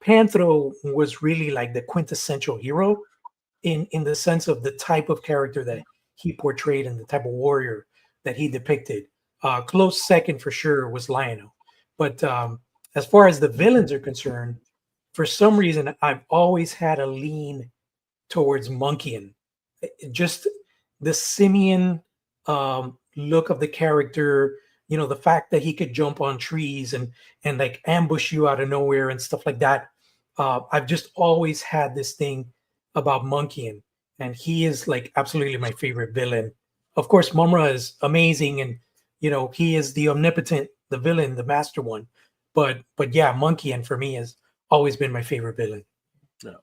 Panthro was really like the quintessential hero in the sense of the type of character that he portrayed and the type of warrior that he depicted. Close second for sure was Lionel. But as far as the villains are concerned, for some reason, I've always had a lean towards Monkeyan. Just the simian look of the character, the fact that he could jump on trees and like ambush you out of nowhere and stuff like that. I've just always had this thing about Monkeyan, and he is like absolutely my favorite villain. Of course, Mumra is amazing, and he is the omnipotent, the villain, the master one. But yeah, Monkeyan for me has always been my favorite villain. Yeah.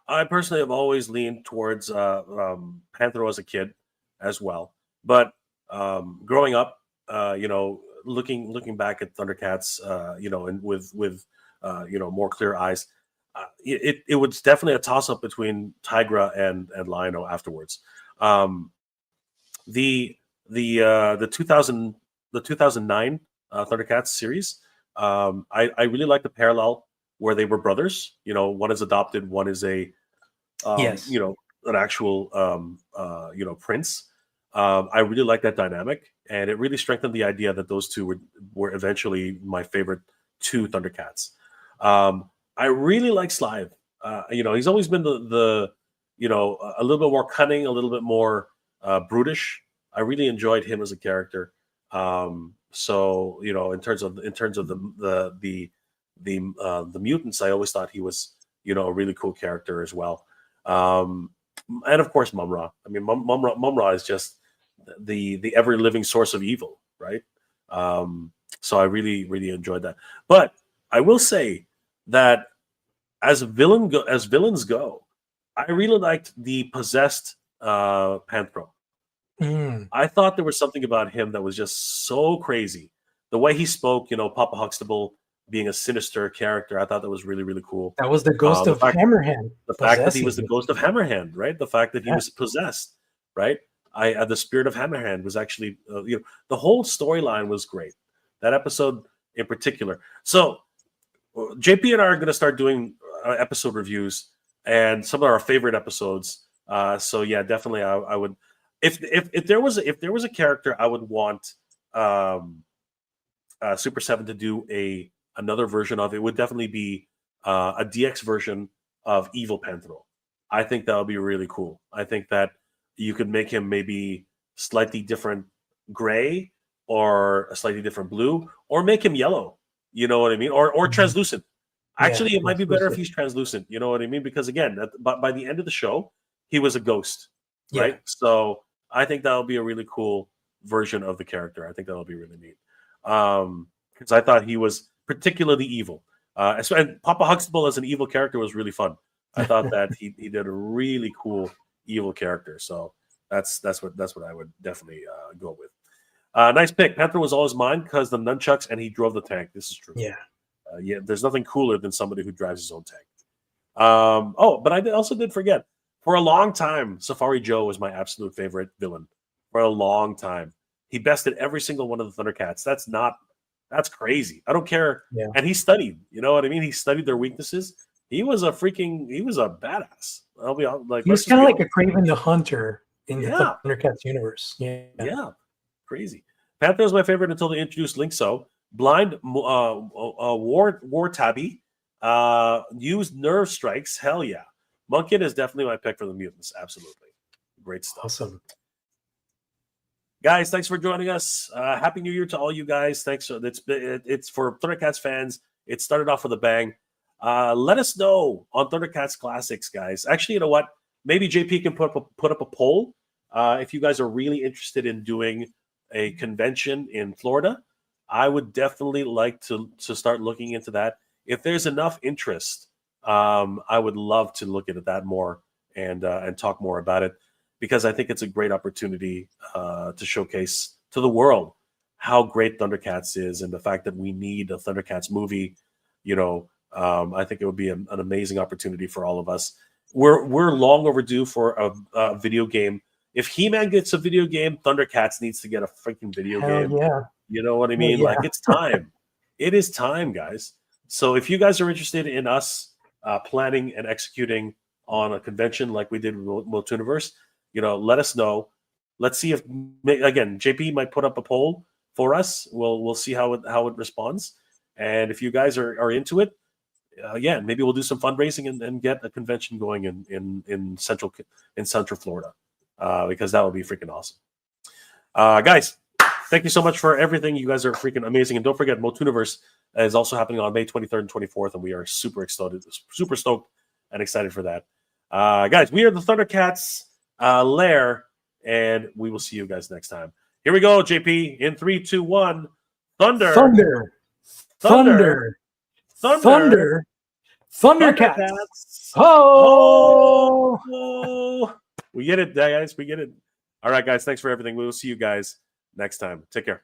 I personally have always leaned towards Panthro as a kid as well. But growing up, looking back at Thundercats, and with more clear eyes, it was definitely a toss up between Tigra and Lionel afterwards. The 2009 Thundercats series, I really like the parallel where they were brothers. One is adopted, one is a Yes. an actual prince. I really like that dynamic, and it really strengthened the idea that those two were eventually my favorite two Thundercats. I really like Slive. He's always been the a little bit more cunning, a little bit more brutish. I really enjoyed him as a character. So in terms of the mutants, I always thought he was a really cool character as well. And of course, Mumra. I mean, Mumra is just the ever living source of evil, right? So I really enjoyed that. But I will say that as villains go, I really liked the possessed Panthro. I thought there was something about him that was just so crazy. The way he spoke, Papa Huxtable being a sinister character, I thought that was really cool. That was the ghost of Hammerhand. The fact that he was the ghost of Hammerhand, right? The fact that he was possessed, right? The spirit of Hammerhand was actually, the whole storyline was great. That episode in particular. So JP and I are going to start doing episode reviews and some of our favorite episodes. So yeah, definitely, I would. If there was a character I would want Super 7 to do another version of, it would definitely be a DX version of Evil Panthro. I think that would be really cool. I think that you could make him maybe slightly different gray or a slightly different blue, or make him yellow. You know what I mean? Or translucent. Actually, it might be better if he's translucent. You know what I mean? Because again, by the end of the show, he was a ghost, right? So I think that would be a really cool version of the character. I think that would be really neat. Because I thought he was particularly evil. And Papa Huxtable as an evil character was really fun. I thought that he did a really cool evil character. So that's what I would definitely go with. Nice pick. Panther was always mine because the nunchucks and he drove the tank. This is true. Yeah. There's nothing cooler than somebody who drives his own tank. But I also did forget. For a long time, Safari Joe was my absolute favorite villain. For a long time. He bested every single one of the Thundercats. That's crazy. I don't care. Yeah. And he studied. You know what I mean? He studied their weaknesses. He was a badass. I'll be like, he was kind of like a Kraven the Hunter in the Thundercats universe. Yeah. Crazy. Panther was my favorite until they introduced Link-So. Blind War Tabby. Use Nerve Strikes. Hell yeah. Monkin is definitely my pick for the mutants. Absolutely. Great stuff. Awesome. Guys, thanks for joining us. Happy New Year to all you guys. Thanks. It's for Thundercats fans. It started off with a bang. Let us know on Thundercats Classics, guys. Actually, you know what? Maybe JP can put up a poll if you guys are really interested in doing a convention in Florida. I would definitely like to start looking into that. If there's enough interest, I would love to look into that more and talk more about it, because I think it's a great opportunity to showcase to the world how great Thundercats is, and the fact that we need a Thundercats movie. You know, I think it would be an amazing opportunity for all of us. We're long overdue for a video game. If He-Man gets a video game, Thundercats needs to get a freaking video game. Yeah. You know what I mean? Yeah. Like, it's time. It is time, guys. So if you guys are interested in us planning and executing on a convention like we did with Multiverse, you know, let us know. Let's see if, again, JP might put up a poll for us. We'll see how it responds. And if you guys are into it, yeah, maybe we'll do some fundraising and get a convention going in Central Florida, because that would be freaking awesome. Guys, thank you so much for everything. You guys are freaking amazing. And don't forget, Multiverse is also happening on May 23rd and 24th, and we are super stoked and excited for that. Guys, we are the Thundercats Lair, and we will see you guys next time. Here we go, JP. In 3, 2, 1. Thunder. Thunder. Thunder. Thunder. Thundercats. Oh! We get it, guys. We get it. All right, guys. Thanks for everything. We will see you guys next time. Take care.